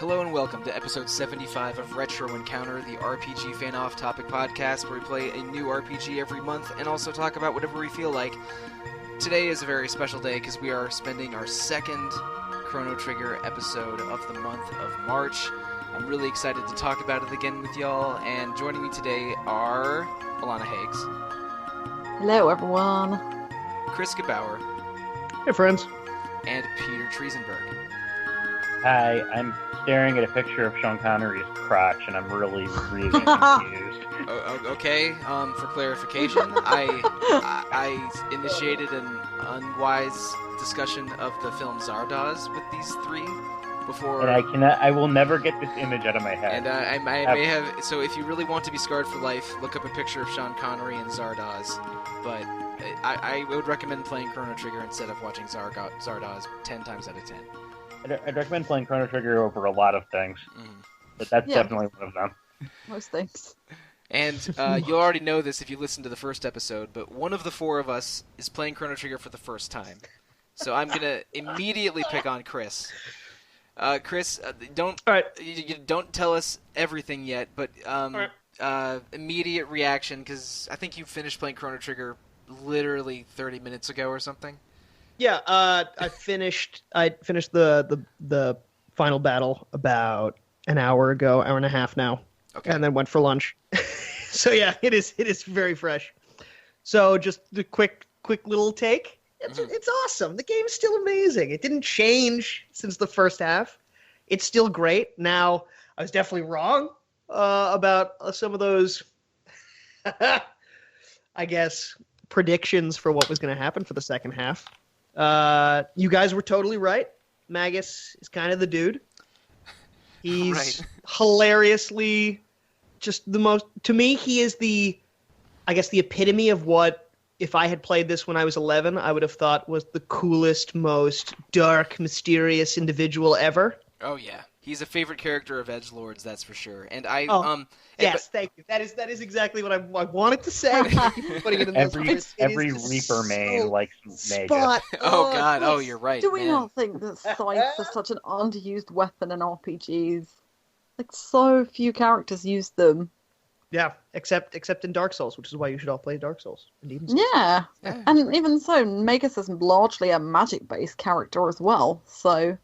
Hello and welcome to episode 75 of Retro Encounter, the RPGFan off-topic podcast where we play a new RPG every month and also talk about whatever we feel like. Today is a very special day because we are spending our second Chrono Trigger episode of the month of March. I'm really excited to talk about it again with y'all, and joining me today are Alana Hagues. Hello, everyone. Chris Gebauer. Hey, friends. And Peter Triezenberg. Hi, I'm staring at a picture of Sean Connery's crotch, and I'm really confused. Okay, for clarification, I initiated an unwise discussion of the film Zardoz with these three before... And I will never get this image out of my head. And I may have... So if you really want to be scarred for life, look up a picture of Sean Connery and Zardoz. But I would recommend playing Chrono Trigger instead of watching Zardoz 10 times out of 10. I'd recommend playing Chrono Trigger over a lot of things, but that's definitely one of them. Most things. And you'll already know this if you listened to the first episode, but one of the four of us is playing Chrono Trigger for the first time. So I'm going to immediately pick on Chris. Chris, don't tell us everything yet, but immediate reaction, because I think you finished playing Chrono Trigger literally 30 minutes ago or something. Yeah, I finished the final battle about an hour ago, hour and a half now, and then went for lunch. So yeah, it is very fresh. So just the quick little take. It's awesome. The game's still amazing. It didn't change since the first half. It's still great. Now, I was definitely wrong about some of those, I guess, predictions for what was going to happen for the second half. You guys were totally right. Magus is kind of the dude. He's hilariously just the most... To me, he is the epitome of what, if I had played this when I was 11, I would have thought was the coolest, most dark, mysterious individual ever. Oh, yeah. He's a favorite character of Edgelord's, that's for sure. And thank you. That is exactly what I wanted to say. Putting it in every Reaper main likes Magus. Oh God! Oh, you're right. Do we not think that scythe is such an underused weapon in RPGs? Like, so few characters use them. Yeah, except in Dark Souls, which is why you should all play Dark Souls. And Demon Souls. Yeah, and even so, Magus is largely a magic-based character as well. So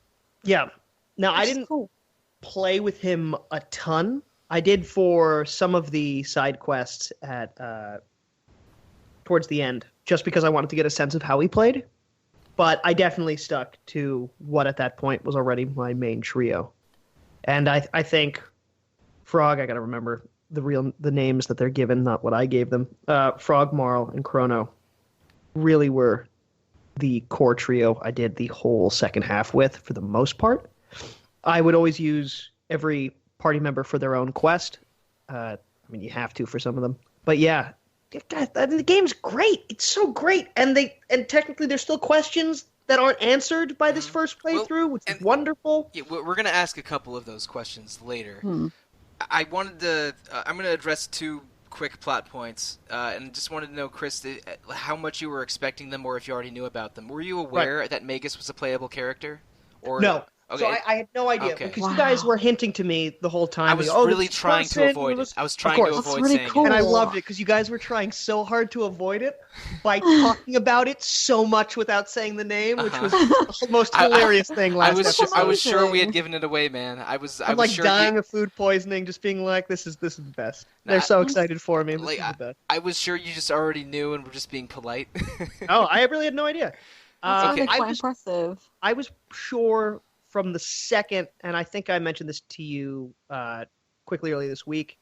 yeah. Now, I didn't play with him a ton. I did for some of the side quests at towards the end, just because I wanted to get a sense of how he played. But I definitely stuck to what at that point was already my main trio. And I think Frog, I gotta remember the names that they're given, not what I gave them. Frog, Marl, and Chrono really were the core trio I did the whole second half with, for the most part. I would always use every party member for their own quest. I mean, you have to for some of them. But yeah, the game's great. It's so great. And technically there's still questions that aren't answered by this first playthrough, which is wonderful. Yeah, we're going to ask a couple of those questions later. I'm going to address two quick plot points, and just wanted to know, Chris, how much you were expecting them, or if you already knew about them. Were you aware that Magus was a playable character? Or no. Okay. So I had no idea, because you guys were hinting to me the whole time. I was really trying to avoid it. I was trying to avoid saying it. And I loved it, because you guys were trying so hard to avoid it by talking about it so much without saying the name, which was the most hilarious thing last episode. I was sure we had given it away, man. I was sure dying of food poisoning, just being like, this is the best. They're so excited for me. This is the best. I was sure you just already knew and were just being polite. Oh, I really had no idea. That's quite impressive. I was sure from the second, and I think I mentioned this to you quickly earlier this week,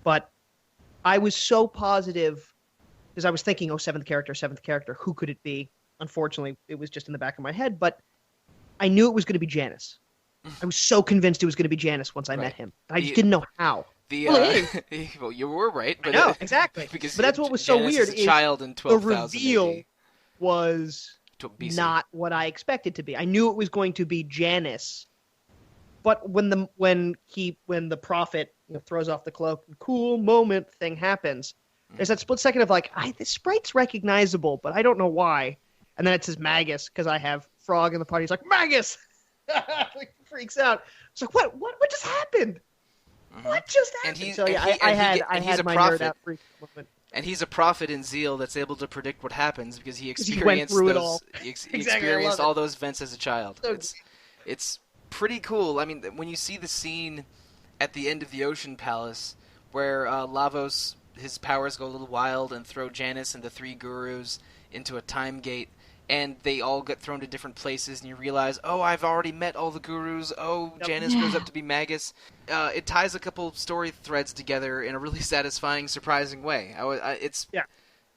but I was so positive, because I was thinking, seventh character, who could it be? Unfortunately, it was just in the back of my head, but I knew it was going to be Janice. I was so convinced it was going to be Janice once I met him. I just didn't know how. Well, you were right. But I know, exactly. But that's what was so weird, is the reveal was BC. Not what I expected to be. I knew it was going to be Janice, but when the prophet throws off the cloak, cool moment thing happens. There's that split second of like, this sprite's recognizable, but I don't know why. And then it says Magus, because I have Frog in the party. He's like, Magus! Like, freaks out. It's like, what just happened? Mm-hmm. What just happened? I had my nerd out freak moment. And he's a prophet in Zeal that's able to predict what happens because he experienced experienced all those events as a child. So it's pretty cool. I mean, when you see the scene at the end of the Ocean Palace where Lavos, his powers go a little wild and throw Janus and the three gurus into a time gate, and they all get thrown to different places, and you realize, oh, I've already met all the gurus. Oh, Janus grows up to be Magus. It ties a couple story threads together in a really satisfying, surprising way. It's great.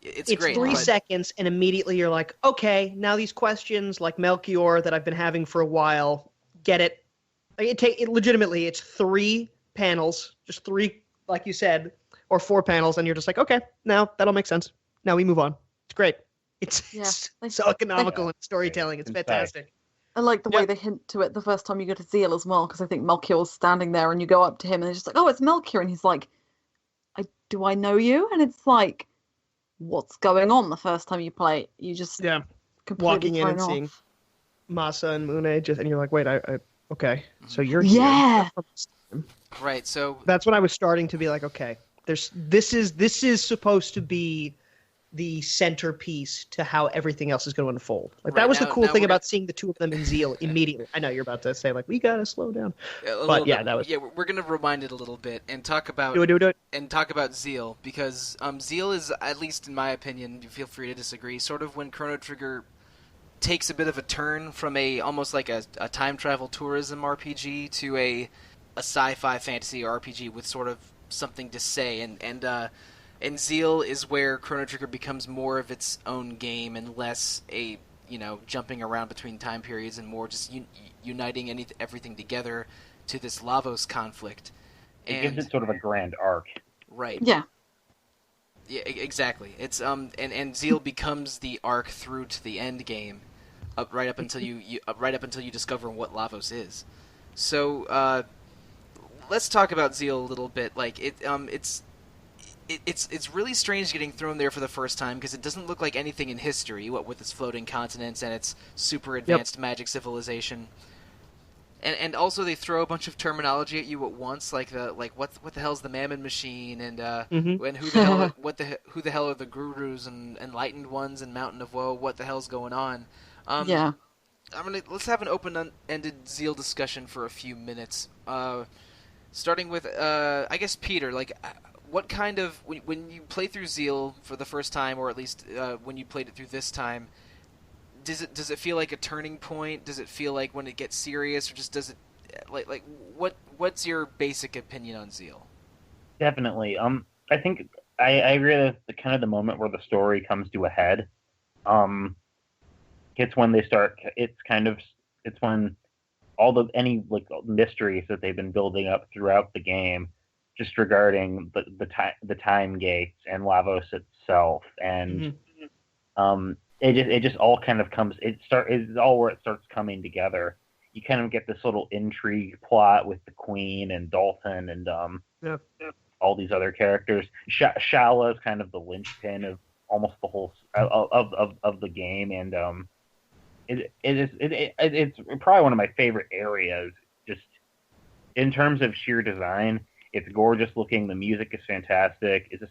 It's 3 seconds, and immediately you're like, okay, now these questions like Melchior that I've been having for a while, get it. Legitimately, it's 3 panels, just 3, like you said, or 4 panels, and you're just like, okay, now that'll make sense. Now we move on. It's great. It's so economical in storytelling. It's fantastic. I like the way they hint to it the first time you go to Zeal as well, because I think Melchior's standing there and you go up to him and it's just like, oh, it's Melchior. And he's like, do I know you? And it's like, what's going on the first time you play it? You just walking in and seeing Masa and Mune, and you're like, wait, okay, so you're here. Right, so... That's when I was starting to be like, okay, this is supposed to be the centerpiece to how everything else is going to unfold. That was the cool thing about seeing the 2 of them in Zeal immediately. I know you're about to say, we gotta slow down. But that was... Yeah, we're going to rewind it a little bit and talk about... Do it. And talk about Zeal, because Zeal is, at least in my opinion, feel free to disagree, sort of when Chrono Trigger takes a bit of a turn from almost like a time travel tourism RPG to a sci-fi fantasy RPG with sort of something to say, and Zeal is where Chrono Trigger becomes more of its own game and less jumping around between time periods and more just uniting everything together to this Lavos conflict. It gives it sort of a grand arc. Right. Yeah. Yeah, exactly. It's and Zeal becomes the arc through to the end game, right up until you discover what Lavos is. So let's talk about Zeal a little bit. It's really strange getting thrown there for the first time because it doesn't look like anything in history, what with its floating continents and its super advanced magic civilization. And also they throw a bunch of terminology at you at once, like what the hell's the Mammon Machine and and who the hell are the gurus and enlightened ones and Mountain of Woe? What the hell's going on? Let's have an open-ended Zeal discussion for a few minutes. Starting with I guess Peter, what kind of when you play through Zeal for the first time, or at least when you played it through this time, does it feel like a turning point? Does it feel like when it gets serious, or just does it what's your basic opinion on Zeal? Definitely. I think I agree that the kind of the moment where the story comes to a head. It's when they start. It's when any mysteries that they've been building up throughout the game, just regarding the time gates and Lavos itself, and it just all kind of comes. It's all where it starts coming together. You kind of get this little intrigue plot with the Queen and Dalton and all these other characters. Shala is kind of the linchpin of almost the whole of the game, and it's probably one of my favorite areas. Just in terms of sheer design, it's gorgeous looking. The music is fantastic. It's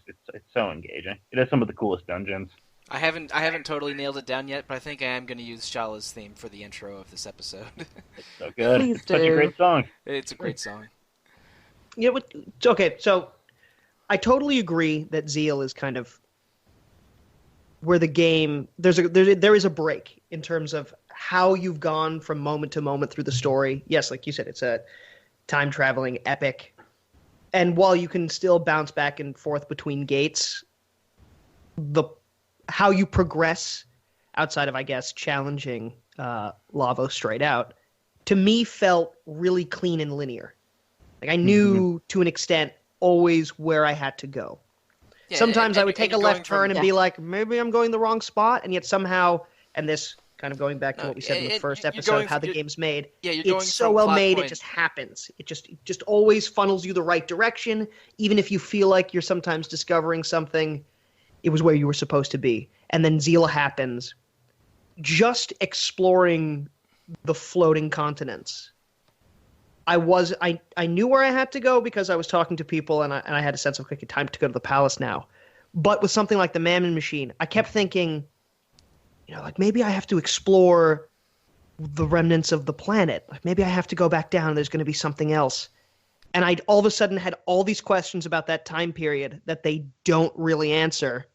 so engaging. It has some of the coolest dungeons. I haven't totally nailed it down yet, but I think I am going to use Shala's theme for the intro of this episode. It's so good. Please It's such a great song. It's a great song. Yeah, okay, so I totally agree that Zeal is kind of where the game there is a break in terms of how you've gone from moment to moment through the story. Yes, like you said, it's a time traveling epic, and while you can still bounce back and forth between gates, how you progress outside of, I guess, challenging Lavos straight out, to me felt really clean and linear. Like I knew to an extent always where I had to go. Yeah, sometimes I would take a left turn and be like, maybe I'm going the wrong spot, and yet somehow, and this kind of going back to what we said in the first episode, how the game's made, it's so well made, it just happens. It just always funnels you the right direction, even if you feel like you're sometimes discovering something, it was where you were supposed to be. And then Zeal happens. Just exploring the floating continents I knew where I had to go because I was talking to people and I had a sense of, okay, time to go to the palace now. But with something like the Mammon Machine, I kept thinking, like maybe I have to explore the remnants of the planet. Like maybe I have to go back down and there's going to be something else. And I all of a sudden had all these questions about that time period that they don't really answer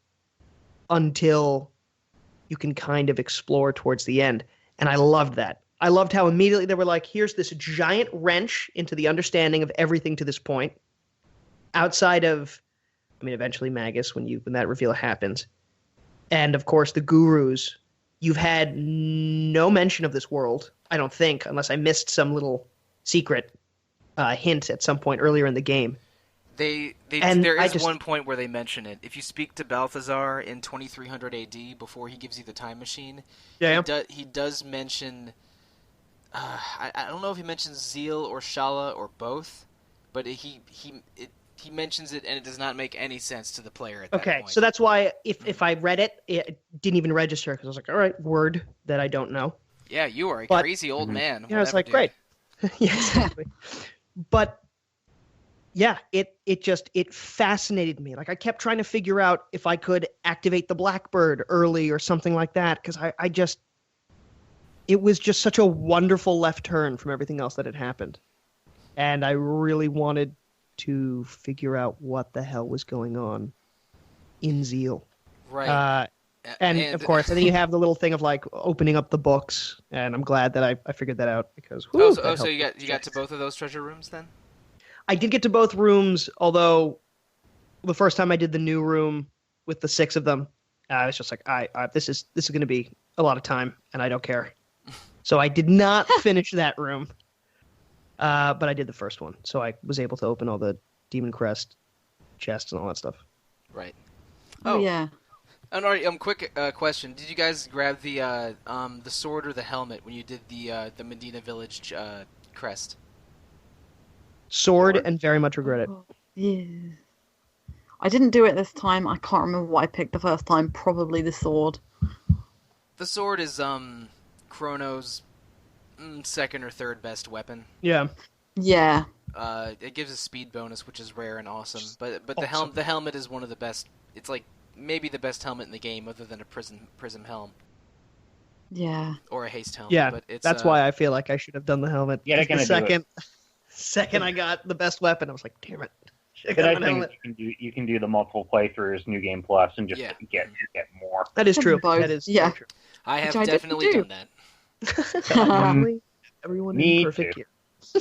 until you can kind of explore towards the end. And I loved that. I loved how immediately they were like, here's this giant wrench into the understanding of everything to this point. Outside of, eventually Magus when that reveal happens. And of course the gurus. You've had no mention of this world, I don't think, unless I missed some little secret hint at some point earlier in the game. There is one point where they mention it. If you speak to Balthazar in 2300 AD before he gives you the time machine, he does mention. I don't know if he mentions Zeal or Shala or both, but he mentions it, and it does not make any sense to the player at that point. Okay, so that's why if I read it, it didn't even register, because I was like, all right, word that I don't know. Yeah, you are a crazy old man. Yeah, it's like, dude. Great. Yeah, exactly. But, yeah, it fascinated me. Like, I kept trying to figure out if I could activate the Blackbird early or something like that, because it was just such a wonderful left turn from everything else that had happened. And I really wanted to figure out what the hell was going on in Zeal. Right. And of course, and then you have the little thing of like opening up the books, and I'm glad that I figured that out because. So you got to both of those treasure rooms then? I did get to both rooms, although the first time I did the new room with the 6 of them, I was just like, this is going to be a lot of time, and I don't care. So I did not finish that room. But I did the first one, so I was able to open all the Demon Crest chests and all that stuff. Right. Oh yeah. Quick question: did you guys grab the sword or the helmet when you did the Medina Village crest? Sword, and very much regret it. Yeah. I didn't do it this time. I can't remember what I picked the first time. Probably the sword. The sword is Chrono's second or third best weapon. Yeah. Yeah. It gives a speed bonus, which is rare and awesome. But the helmet is one of the best. It's like maybe the best helmet in the game, other than a prism helm. Yeah. Or a haste helmet. Yeah. But that's why I feel like I should have done the helmet. Yeah, the second I got the best weapon, I was like, damn it. But I think you can do the multiple playthroughs, New Game Plus, and just get more. That is true. Both. That is true. I have definitely done that. Everyone Me in perfect too. gear.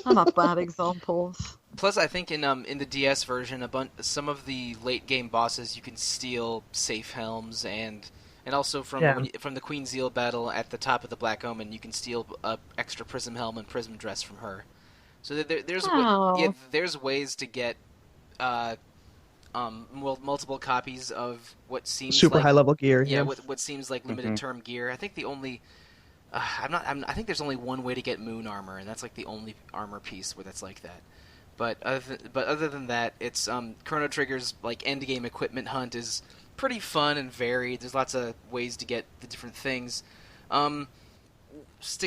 I'm not bad examples. Plus, I think in the DS version, some of the late game bosses you can steal safe helms, and also from the Queen Zeal battle at the top of the Black Omen, you can steal a extra prism helm and prism dress from her. So there's ways to get multiple copies of what seems super high level gear. Yeah, what seems like limited term gear. I think the only I think there's only one way to get moon armor, and that's like the only armor piece where that's like that. But other than that, it's Chrono Trigger's like endgame equipment hunt is pretty fun and varied. There's lots of ways to get the different things. And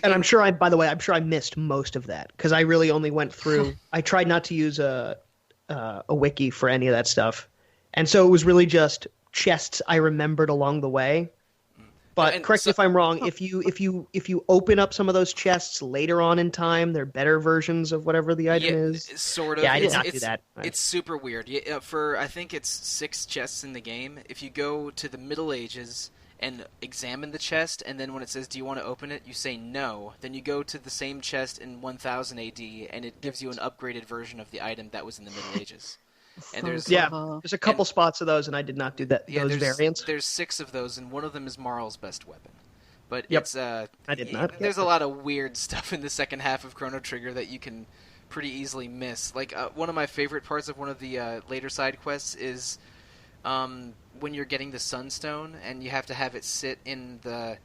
I'm sure I missed most of that because I really only went through. I tried not to use a wiki for any of that stuff, and so it was really just chests I remembered along the way. But correct me if I'm wrong. If you open up some of those chests later on in time, they're better versions of whatever the item is. Sort of. Yeah, I did not do that. It's super weird. For I think it's 6 chests in the game. If you go to the Middle Ages and examine the chest, and then when it says, "Do you want to open it?" you say no. Then you go to the same chest in 1000 AD, and it gives you an upgraded version of the item that was in the Middle Ages. And there's a couple spots of those, and I did not do that. Those variants. There's 6 of those, and one of them is Marl's best weapon. But it's I did not. There's a lot of weird stuff in the second half of Chrono Trigger that you can pretty easily miss. Like one of my favorite parts of one of the later side quests is when you're getting the Sunstone, and you have to have it sit in the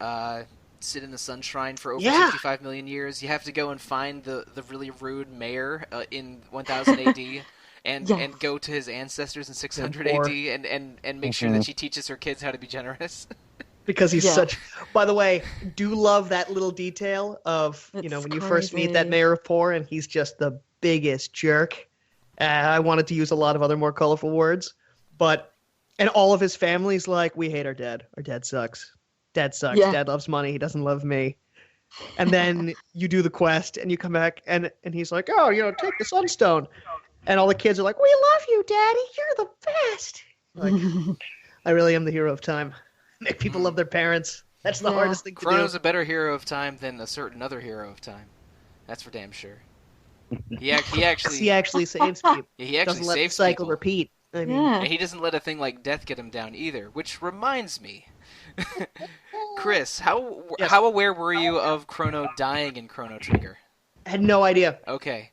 Sun Shrine for over 65 million years. You have to go and find the really rude mayor in 1000 AD. And go to his ancestors in 600 AD and make sure that she teaches her kids how to be generous. Because he's Yeah. such... By the way, do love that little detail of, when It's you first meet that crazy. Mayor of Poor and he's just the biggest jerk. I wanted to use a lot of other more colorful words. And all of his family's like, we hate our dad. Our dad sucks. Dad sucks. Yeah. Dad loves money. He doesn't love me. And then you do the quest and you come back and he's like, oh, take the sunstone. And all the kids are like, we love you, Daddy. You're the best. Like, I really am the hero of time. Make people love their parents. That's the Yeah. hardest thing to Chrono's do. a better hero of time than a certain other hero of time. That's for damn sure. He actually He actually saves people. he actually Doesn't let the saves cycle people. repeat. I mean, Yeah. And he doesn't let a thing like death get him down either, which reminds me. Chris, Yes. how aware were you of Chrono dying in Chrono Trigger? I had no idea. Okay.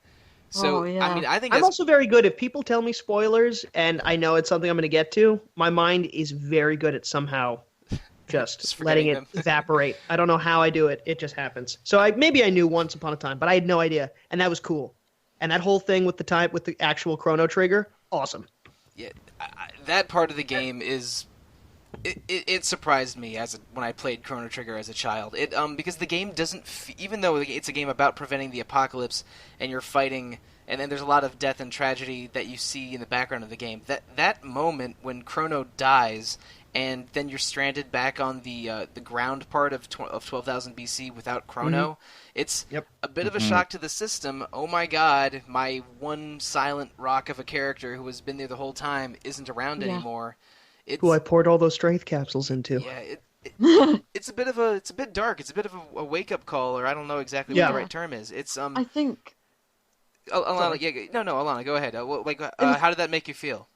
So, Oh, yeah. I mean, I think I'm that's also very good. If people tell me spoilers and I know it's something I'm going to get to, my mind is very good at somehow Just just forgetting letting it them. evaporate. I don't know how I do it. It just happens. So maybe I knew once upon a time, but I had no idea. And that was cool. And that whole thing with the actual Chrono Trigger, awesome. yeah, that part of the game is it surprised me when I played Chrono Trigger as a child. Because the game doesn't even though it's a game about preventing the apocalypse and you're fighting and then there's a lot of death and tragedy that you see in the background of the game. That moment when Chrono dies and then you're stranded back on the ground part of 12,000 BC without Chrono. It's a bit of a shock to the system. Oh my god, my one silent rock of a character who has been there the whole time isn't around anymore. Who I poured all those strength capsules into. Yeah, it's a bit dark. It's a bit of a wake up call, or I don't know exactly what the right term is. It's I think. Alana, Alana, go ahead. How did that make you feel?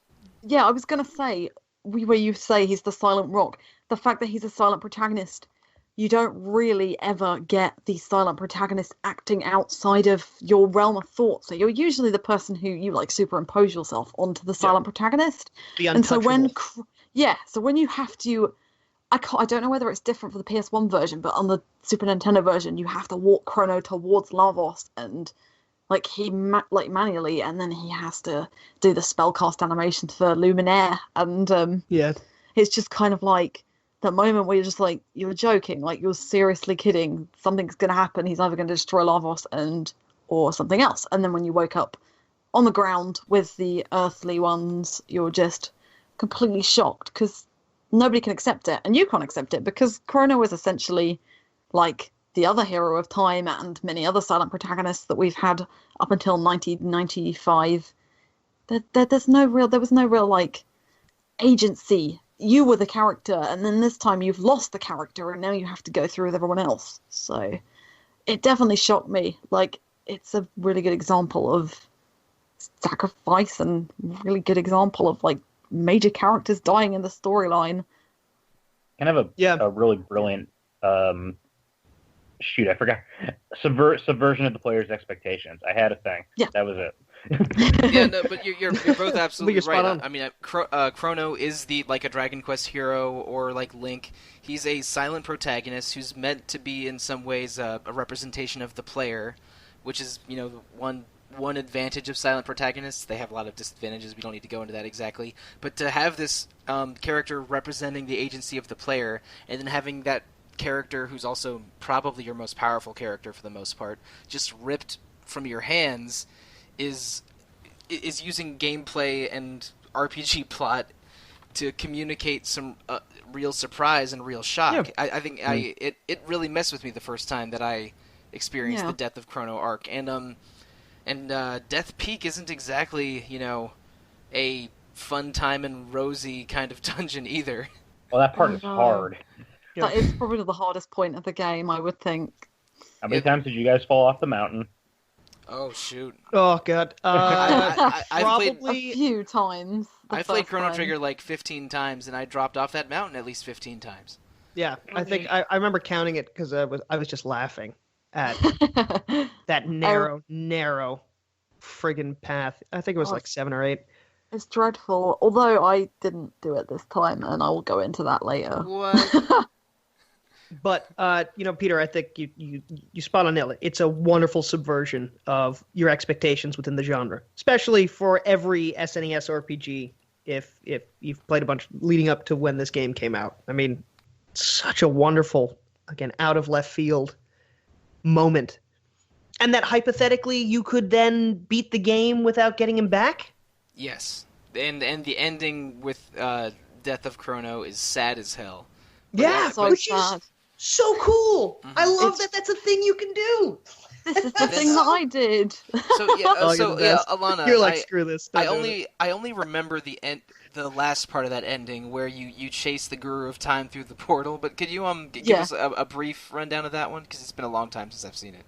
Yeah, I was gonna say where you say he's the silent rock. The fact that he's a silent protagonist, you don't really ever get the silent protagonist acting outside of your realm of thought. So you're usually the person who you superimpose yourself onto the silent protagonist. The And so untouchable. when you have to, I don't know whether it's different for the PS1 version, but on the Super Nintendo version, you have to walk Chrono towards Lavos and he manually, and then he has to do the spellcast animation for Luminaire, and it's just kind of like that moment where you're just like, you're joking, you're seriously kidding, something's going to happen, he's either going to destroy Lavos or something else, and then when you wake up on the ground with the earthly ones, you're just completely shocked because nobody can accept it, and you can't accept it because Chrono is essentially like the other hero of time and many other silent protagonists that we've had up until 1995. There was no real agency. You were the character, and then this time you've lost the character, and now you have to go through with everyone else. So it definitely shocked me. It's a really good example of sacrifice and really good example of major characters dying in the storyline. Kind of a really brilliant shoot, I forgot. Subversion of the player's expectations. I had a thing. Yeah. That was it. Yeah, no, but you're both absolutely You're spot right. on. I mean, Chrono is a Dragon Quest hero or Link. He's a silent protagonist who's meant to be in some ways a representation of the player, which is one advantage of silent protagonists. They have a lot of disadvantages. We don't need to go into that exactly. But to have this character representing the agency of the player, and then having that character who's also probably your most powerful character for the most part just ripped from your hands is using gameplay and RPG plot to communicate some real surprise and real shock. Yeah. I think it really messed with me the first time that I experienced the death of Chrono Arc, and Death Peak isn't exactly a fun time and rosy kind of dungeon either. Well, that part is hard. That is probably the hardest point of the game, I would think. How many times did you guys fall off the mountain? Oh shoot! Oh god. I've played A few times. I've played Chrono Trigger 15 times, and I dropped off that mountain at least 15 times. Yeah, I think I remember counting it because I was just laughing at that narrow friggin' path. I think it was 7 or 8. It's dreadful. Although I didn't do it this time, and I will go into that later. What? But Peter, I think you spot on it. It's a wonderful subversion of your expectations within the genre, especially for every SNES RPG. If you've played a bunch leading up to when this game came out, I mean, such a wonderful, again, out of left field moment. And that hypothetically you could then beat the game without getting him back? Yes. And the ending with Death of Chrono is sad as hell. But Yeah, so which sad. is so cool. Mhm. I love that that's a thing you can do. This is the thing that I did. So yeah, Oh, you're the best. Alana, You're like, screw this. I only remember the last part of that ending where you chase the Guru of Time through the portal. But could you give us a brief rundown of that one, because it's been a long time since I've seen it.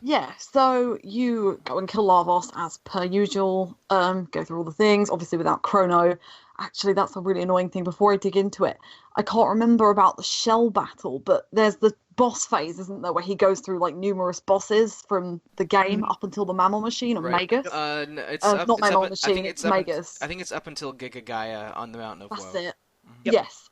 Yeah, so you go and kill Lavos as per usual, go through all the things, obviously without Chrono. Actually, that's a really annoying thing. Before I dig into it, I can't remember about the shell battle, but there's the boss phase, isn't there, where he goes through like numerous bosses from the game up until the mammal machine or Magus. No, it's not mammal machine, it's Magus. I think it's up until Giga Gaia on the Mountain of That's Woe. it. Yep. Yes.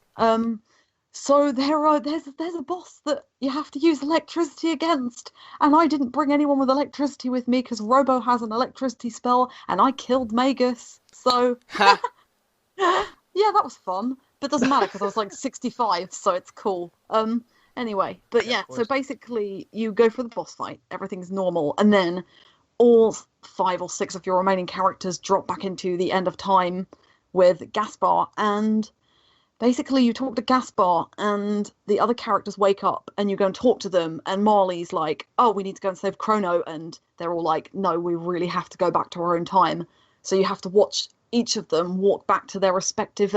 So there's a boss that you have to use electricity against, and I didn't bring anyone with electricity with me because Robo has an electricity spell, and I killed Magus. So yeah, that was fun, but doesn't matter because I was like 65, so it's cool. Anyway, but yeah, so basically you go for the boss fight, everything's normal, and then all 5 or 6 of your remaining characters drop back into the end of time with Gaspar, and basically you talk to Gaspar and the other characters wake up and you go and talk to them, and Marley's like, oh, we need to go and save Chrono, and they're all like, no, we really have to go back to our own time. So you have to watch each of them walk back to their respective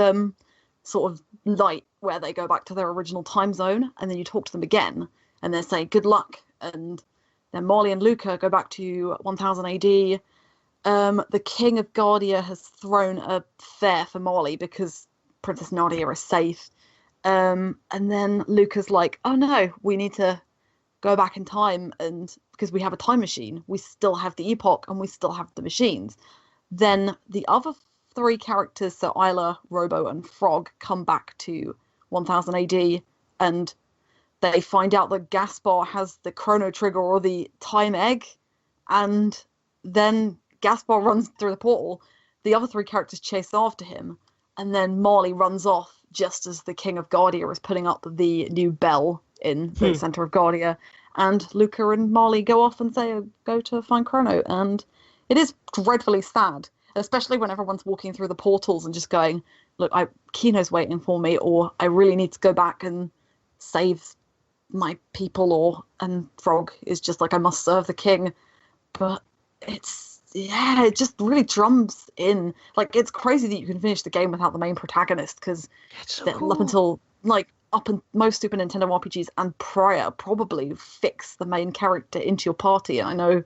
sort of light where they go back to their original time zone, and then you talk to them again and they say good luck, and then Marley and Luca go back to 1000 AD. The King of Guardia has thrown a fair for Marley because Princess Nadia is safe. And then Luca's like, oh no, we need to go back in time, and because we have a time machine, we still have the epoch and we still have the machines. Then the other 3 characters, so Isla, Robo, and Frog, come back to 1000 AD, and they find out that Gaspar has the Chrono Trigger or the time egg, and then Gaspar runs through the portal. The other 3 characters chase after him, and then Marley runs off just as the King of Guardia is putting up the new bell in the center of Guardia, and Luca and Marley go off and say, go to find Chrono, and it is dreadfully sad, especially when everyone's walking through the portals and just going, look, Kino's waiting for me, or I really need to go back and save my people, and Frog is just like, I must serve the king. But it just really drums in. Like, it's crazy that you can finish the game without the main protagonist, because cool. Up until most Super Nintendo RPGs and prior probably fix the main character into your party. And I know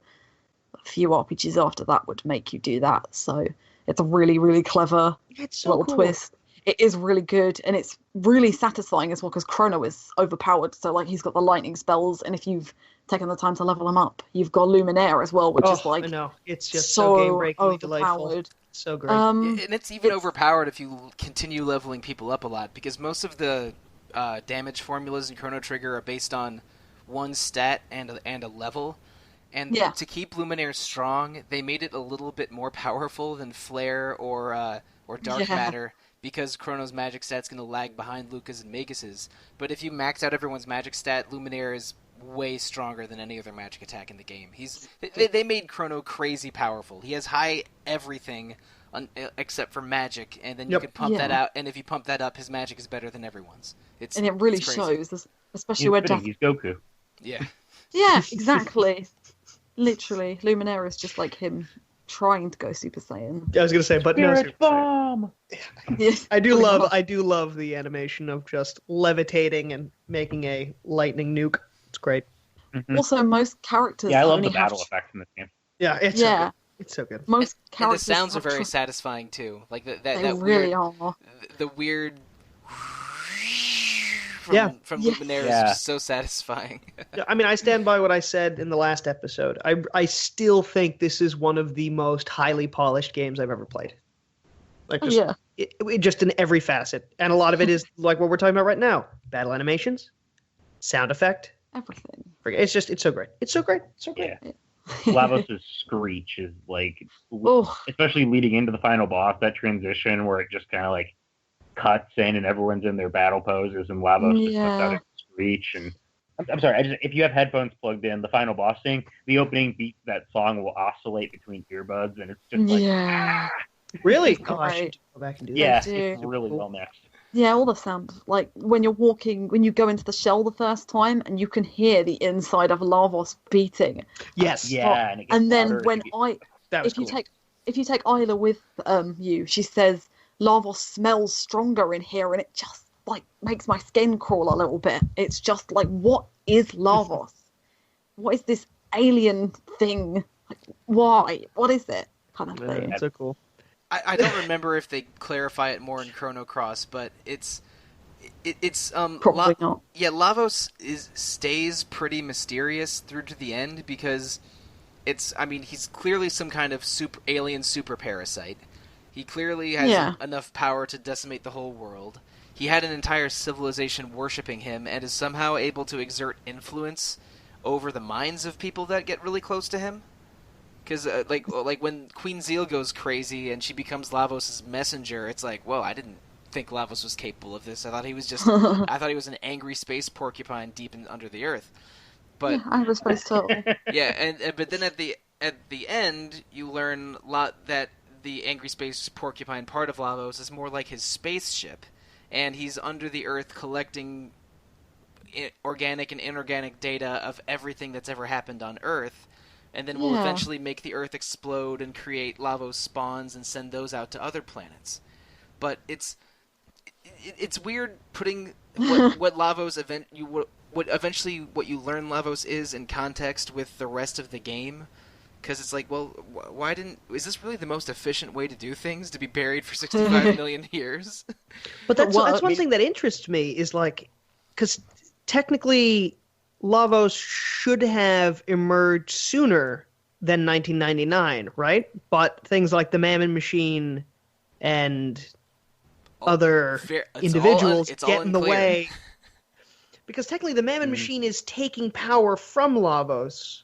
a few RPGs after that would make you do that. So it's a really, really clever little twist. It is really good, and it's really satisfying as well, because Chrono is overpowered. So like, he's got the lightning spells, and if you've taken the time to level him up, you've got Luminaire as well, which is like, I know. It's just so game-breakingly delightful. So great. And it's even overpowered if you continue leveling people up a lot, because most of the damage formulas in Chrono Trigger are based on one stat and a level. And to keep Luminaire strong, they made it a little bit more powerful than Flare or Dark Matter, because Chrono's magic stat's going to lag behind Luca's and Magus's. But if you max out everyone's magic stat, Luminaire is way stronger than any other magic attack in the game. They made Chrono crazy powerful. He has high everything except for magic, and then you can pump that out, and if you pump that up, his magic is better than everyone's. And it really shows, especially where he's Goku. Yeah. Yeah, exactly. Literally, Luminaire is just like him trying to go Super Saiyan. I was gonna say, but no Super Bomb. Yes, I do love the animation of just levitating and making a lightning nuke. It's great. Mm-hmm. Also, most characters. Yeah, I love the battle effects in this game. Yeah, it's so good. Most characters. And the sounds are very satisfying too. Like that really weird, are. The weird. From Yes. Luminaire is just so satisfying. I mean, I stand by what I said in the last episode. I still think this is one of the most highly polished games I've ever played. Like, just in every facet, and a lot of it is like what we're talking about right now: battle animations, sound effect, everything. It's so great. It's so great. It's so great. Yeah. Lavos' screech is like, especially leading into the final boss, that transition where it just kind of like cutscene and everyone's in their battle poses and Lavos just puts out a screech. And I'm sorry, if you have headphones plugged in, the final boss thing, the opening beat of that song will oscillate between earbuds, and it's just like, Really? It's Oh, I should great. go back and do yeah, that. it's really well mixed. Yeah, all the sound, like when you're walking, when you go into the shell the first time, and you can hear the inside of Lavos beating. Yes. Yeah, And then when That was if you cool. if you take Isla with you, she says Lavos smells stronger in here, and it just like makes my skin crawl a little bit. It's just like, what is Lavos? What is this alien thing? Like, why? What is it? Kind of thing. That's so cool. I don't remember if they clarify it more in Chrono Cross, but it's Probably not. Yeah, Lavos stays pretty mysterious through to the end because he's clearly some kind of alien super parasite. He clearly has enough power to decimate the whole world. He had an entire civilization worshipping him and is somehow able to exert influence over the minds of people that get really close to him. Because like when Queen Zeal goes crazy and she becomes Lavos' messenger, it's like, whoa, I didn't think Lavos was capable of this. I thought he was an angry space porcupine deep under the earth. But Yeah, I was space turtle. yeah, but then at the end you learn that the angry space porcupine part of Lavos is more like his spaceship, and he's under the earth collecting organic and inorganic data of everything that's ever happened on Earth. And then we'll eventually make the Earth explode and create Lavos spawns and send those out to other planets. But it's weird putting what Lavos what you learn Lavos is in context with the rest of the game, because it's like, well, is this really the most efficient way to do things, to be buried for 65 million years? But that's one thing that interests me is like, because technically Lavos should have emerged sooner than 1999, right? But things like the Mammon Machine and other individuals get in the way. Because technically the Mammon Machine is taking power from Lavos.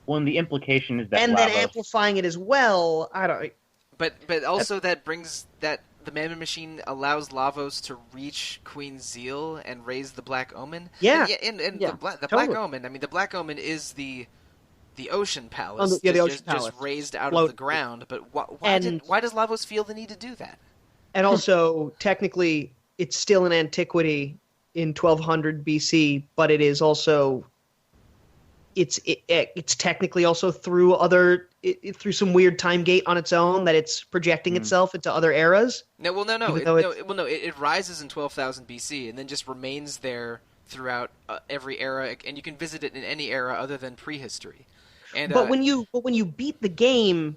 Well, and the implication is that and then amplifying it as well. I don't. But also that brings that the Mammon Machine allows Lavos to reach Queen Zeal and raise the Black Omen. Yeah, the Black Omen. I mean, the Black Omen is the Ocean Palace. The Ocean Palace, just raised out of the ground. But why does Lavos feel the need to do that? And also, technically, it's still in antiquity in 1200 BC, but it is also. It's technically also through through some weird time gate on its own that it's projecting itself into other eras. No. It rises in 12,000 BC and then just remains there throughout every era, and you can visit it in any era other than prehistory. And when you beat the game,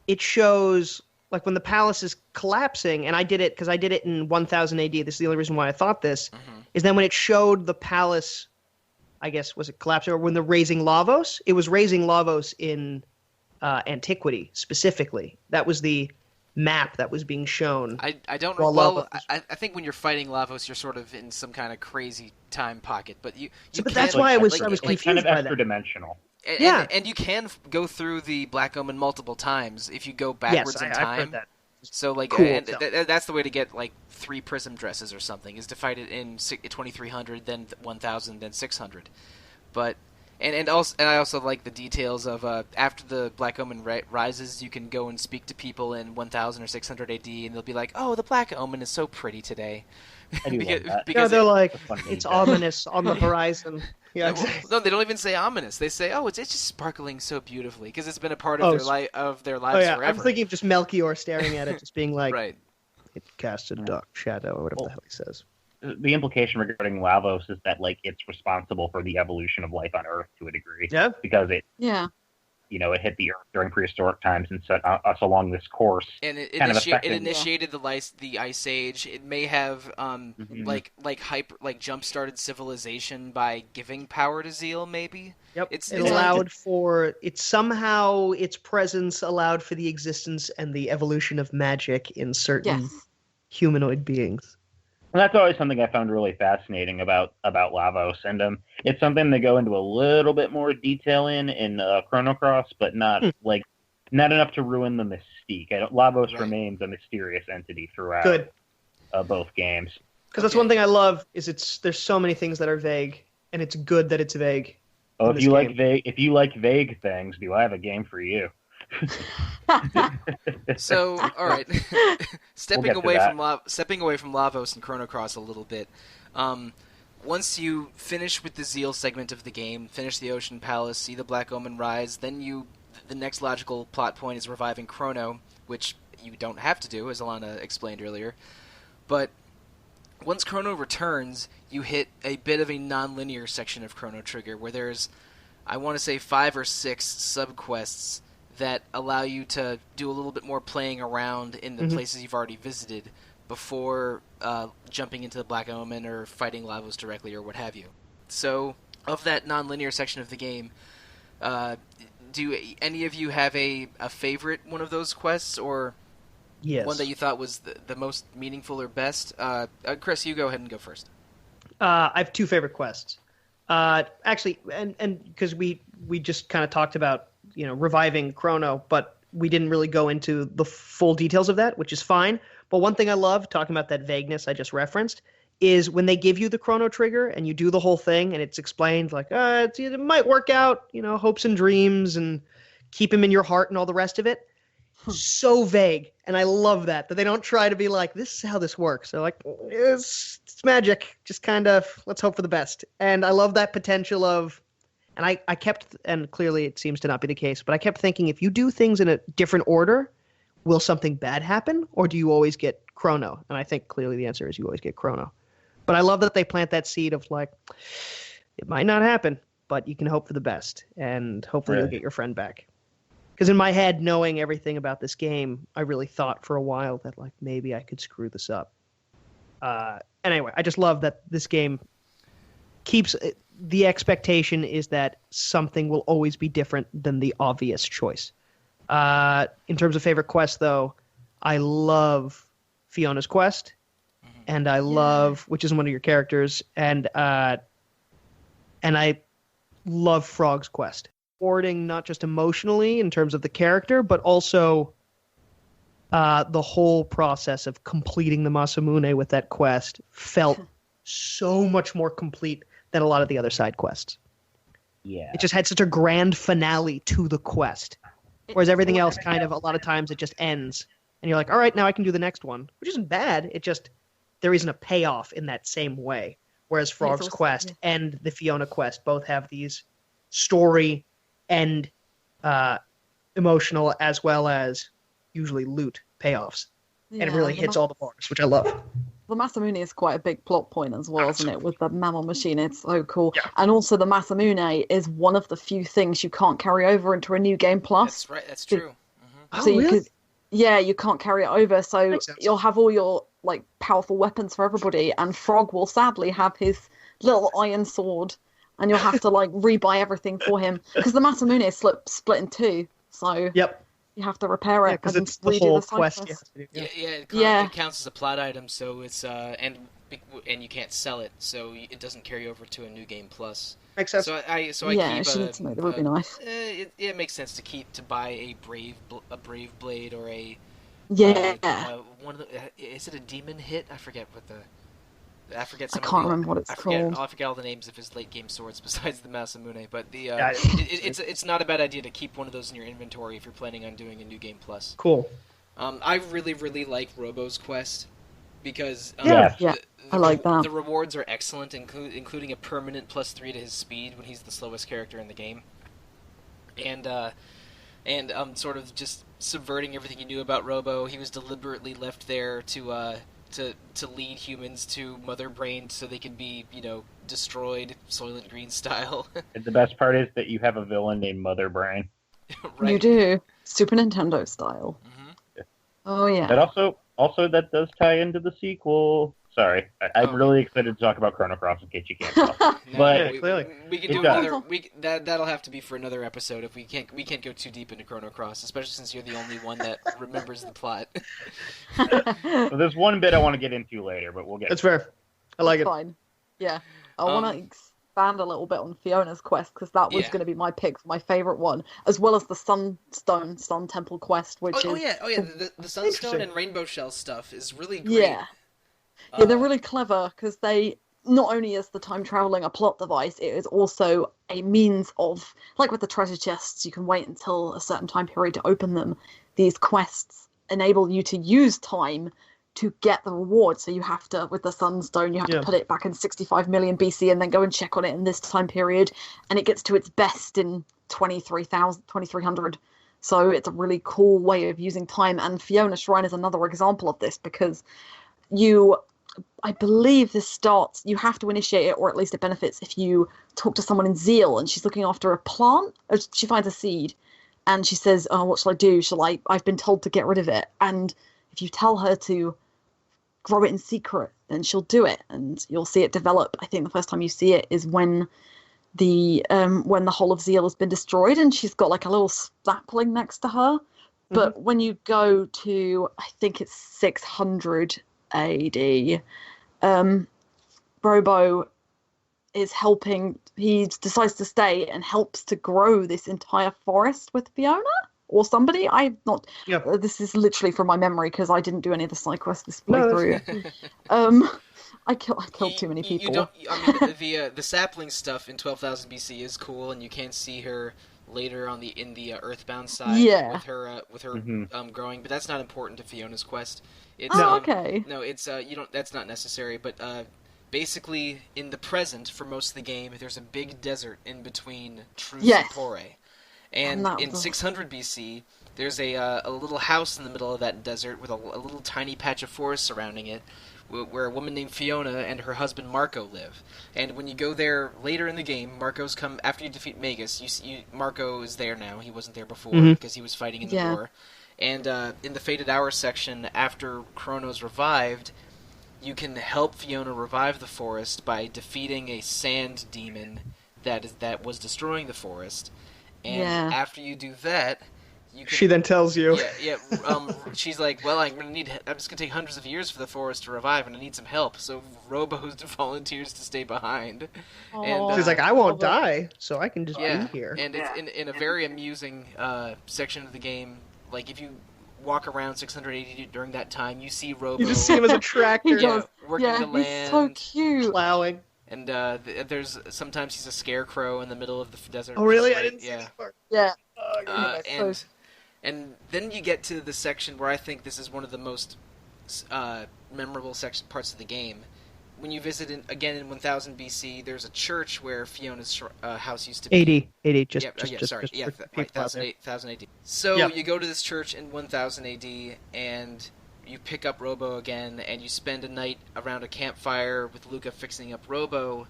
it shows like when the palace is collapsing, and I did it because I did it in 1000 AD. This is the only reason why I thought this is then when it showed the palace. I guess, was it collapsing or when the raising Lavos? It was raising Lavos in antiquity, specifically. That was the map that was being shown. I don't know. Well, I think when you're fighting Lavos, you're sort of in some kind of crazy time pocket. But but that's why I was confused kind of by extra dimensional. And you can go through the Black Omen multiple times if you go backwards in time. I've heard that. So like, cool that's the way to get like 3 prism dresses or something, is to fight it in 2300, then 1000, then 600. But and I also like the details of after the Black Omen rises, you can go and speak to people in 1000 or 600 AD, and they'll be like, "Oh, the Black Omen is so pretty today." I do love that. Because they're like, it's ominous on the horizon. Yeah, no, they don't even say ominous. They say, "Oh, it's just sparkling so beautifully," because it's been a part of their lives forever. I'm thinking of just Melchior staring at it, just being like, right. It casts a dark shadow, or whatever the hell he says. The implication regarding Lavos is that like it's responsible for the evolution of life on Earth to a degree. Yeah. Because it hit the Earth during prehistoric times and set us along this course. And it initiated the Ice Age. It may have jump started civilization by giving power to Zeal. Maybe. Yep. It allowed for somehow its presence allowed for the existence and the evolution of magic in certain humanoid beings. And that's always something I found really fascinating about Lavos, and it's something they go into a little bit more detail in Chrono Cross, but not enough to ruin the mystique. Lavos remains a mysterious entity throughout. Good. both games. Because that's one thing I love is there's so many things that are vague, and it's good that it's vague. Oh, if you like vague things, do I have a game for you? So, all right, stepping away from Lavos and Chrono Cross a little bit. Once you finish with the Zeal segment of the game, finish the Ocean Palace, see the Black Omen rise, then the next logical plot point is reviving Chrono, which you don't have to do, as Alana explained earlier. But once Chrono returns, you hit a bit of a non-linear section of Chrono Trigger, where there's, I want to say, 5 or 6 sub-quests that allow you to do a little bit more playing around in the places you've already visited before jumping into the Black Omen or fighting Lavos directly or what have you. So, of that non-linear section of the game, do any of you have a favorite one of those quests, or one that you thought was the most meaningful or best? Chris, you go ahead and go first. I have 2 favorite quests. Actually, and because we just kind of talked about reviving Chrono, but we didn't really go into the full details of that, which is fine. But one thing I love, talking about that vagueness I just referenced, is when they give you the Chrono Trigger and you do the whole thing and it's explained like, it might work out, hopes and dreams and keep him in your heart and all the rest of it. So vague. And I love that they don't try to be like, this is how this works. They're like, it's magic. Just kind of, let's hope for the best. And I love that potential of, and I kept, and clearly it seems to not be the case, but I kept thinking, if you do things in a different order, will something bad happen, or do you always get Chrono? And I think clearly the answer is you always get Chrono. But I love that they plant that seed of like, it might not happen, but you can hope for the best, and hopefully you'll get your friend back. Because in my head, knowing everything about this game, I really thought for a while that like maybe I could screw this up. Anyway, I just love that this game keeps the expectation is that something will always be different than the obvious choice. In terms of favorite quest, though, I love Fiona's quest, and I love, which is one of your characters, and I love Frog's quest. Rewarding not just emotionally in terms of the character, but also the whole process of completing the Masamune with that quest felt so much more complete than a lot of the other side quests. Yeah. It just had such a grand finale to the quest. Whereas everything else kind of, a lot of times, it just ends. And you're like, all right, now I can do the next one. Which isn't bad. It just, there isn't a payoff in that same way. Whereas Frog's quest and the Fiona quest both have these story and emotional as well as usually loot payoffs. Yeah, and it really hits all the bars, which I love. The Masamune is quite a big plot point as well, isn't it? With the mammal machine, it's so cool. Yeah. And also the Masamune is one of the few things you can't carry over into a New Game Plus. That's right, that's true. So really? You can't carry it over, so you'll have all your like powerful weapons for everybody, and Frog will sadly have his little iron sword, and you'll have to like rebuy everything for him. Because the Masamune is split in 2, so... Yep. You have to repair it because it's the whole quest. It counts as a plot item, so it's and you can't sell it, so it doesn't carry over to a New Game Plus. Makes sense. So I keep that would be nice. It makes sense to buy a brave blade or a one of the, is it a demon hit? I forget remember what it's called. I forget all the names of his late game swords besides the Masamune. But it's not a bad idea to keep one of those in your inventory if you're planning on doing a New Game Plus. Cool. I really, really like Robo's quest because I like that. The rewards are excellent, including a permanent +3 to his speed when he's the slowest character in the game, and sort of just subverting everything you knew about Robo. He was deliberately left there to lead humans to Mother Brain so they can be, destroyed Soylent Green style. The best part is that you have a villain named Mother Brain. Right. You do. Super Nintendo style. Mm-hmm. Yeah. Oh, yeah. That also that does tie into the sequel. Sorry. I'm really excited to talk about Chrono Cross in case you can't tell. But clearly. We can do another... That'll have to be for another episode if we can't go too deep into Chrono Cross, especially since you're the only one that remembers the plot. So there's one bit I want to get into later, but we'll get That's fair. I like it. Fine. Yeah. I want to expand a little bit on Fiona's quest, because that was going to be my pick for my favourite one, as well as the Sun Temple quest, which is... The Sunstone and Rainbow Shell stuff is really great. Yeah. Yeah, they're really clever because they not only is the time traveling a plot device, it is also a means of, like with the treasure chests, you can wait until a certain time period to open them. These quests enable you to use time to get the reward. So you have to, with the Sunstone, you have to put it back in 65 million BC and then go and check on it in this time period, and it gets to its best in 2300. So it's a really cool way of using time. And Fiona Shrine is another example of this because I believe this starts, you have to initiate it, or at least it benefits if you talk to someone in Zeal and she's looking after a plant. Or she finds a seed and she says, oh, what shall I do? I've been told to get rid of it. And if you tell her to grow it in secret, then she'll do it and you'll see it develop. I think the first time you see it is when the whole of Zeal has been destroyed and she's got like a little sapling next to her. But when you go to, I think it's 600 AD, Robo is helping. He decides to stay and helps to grow this entire forest with Fiona or somebody. I'm not. This is literally from my memory because I didn't do any of the side quests this playthrough. I killed too many people. The sapling stuff in 12,000 BC is cool, and you can see her later on in the Earthbound side with her growing, but that's not important to Fiona's quest. It's, okay. No, it's you don't. That's not necessary. But basically, in the present, for most of the game, there's a big desert in between Triezenberg, and in 600 BC, there's a little house in the middle of that desert with a little tiny patch of forest surrounding it, where a woman named Fiona and her husband Marco live. And when you go there later in the game, Marco's come after you defeat Magus. Marco is there now. He wasn't there before because he was fighting in the war. And in the Fated Hour section, after Chrono's revived, you can help Fiona revive the forest by defeating a sand demon that was destroying the forest. And after you do that, she then tells you. She's like, well, I'm just gonna take hundreds of years for the forest to revive, and I need some help. So Robo volunteers to stay behind. And she's like, I won't die, so I can just be here. And it's in a very amusing section of the game. Like if you walk around 680 during that time, you see Robo. You just see him as a tractor, working the land, he's so cute, plowing. And there's sometimes he's a scarecrow in the middle of the desert. Oh really? I didn't see that part. Yeah. And then you get to the section where I think this is one of the most memorable parts of the game. When you visit again in 1000 BC, there's a church where Fiona's house used to be. 80, 1000 AD. So you go to this church in 1000 AD, and you pick up Robo again, and you spend a night around a campfire with Luca fixing up Robo.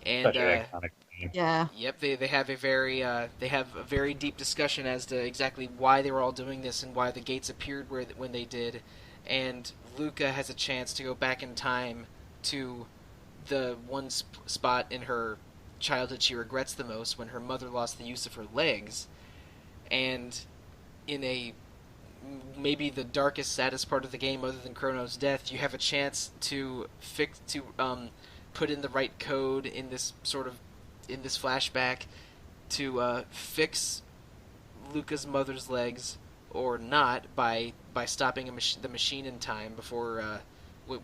And such an iconic game. Yep, they have a very deep discussion as to exactly why they were all doing this and why the gates appeared when they did. And Luca has a chance to go back in time to the one spot in her childhood she regrets the most, when her mother lost the use of her legs. And in maybe the darkest, saddest part of the game, other than Chrono's death, you have a chance to put in the right code in this flashback to fix Luca's mother's legs or not by stopping the machine in time before.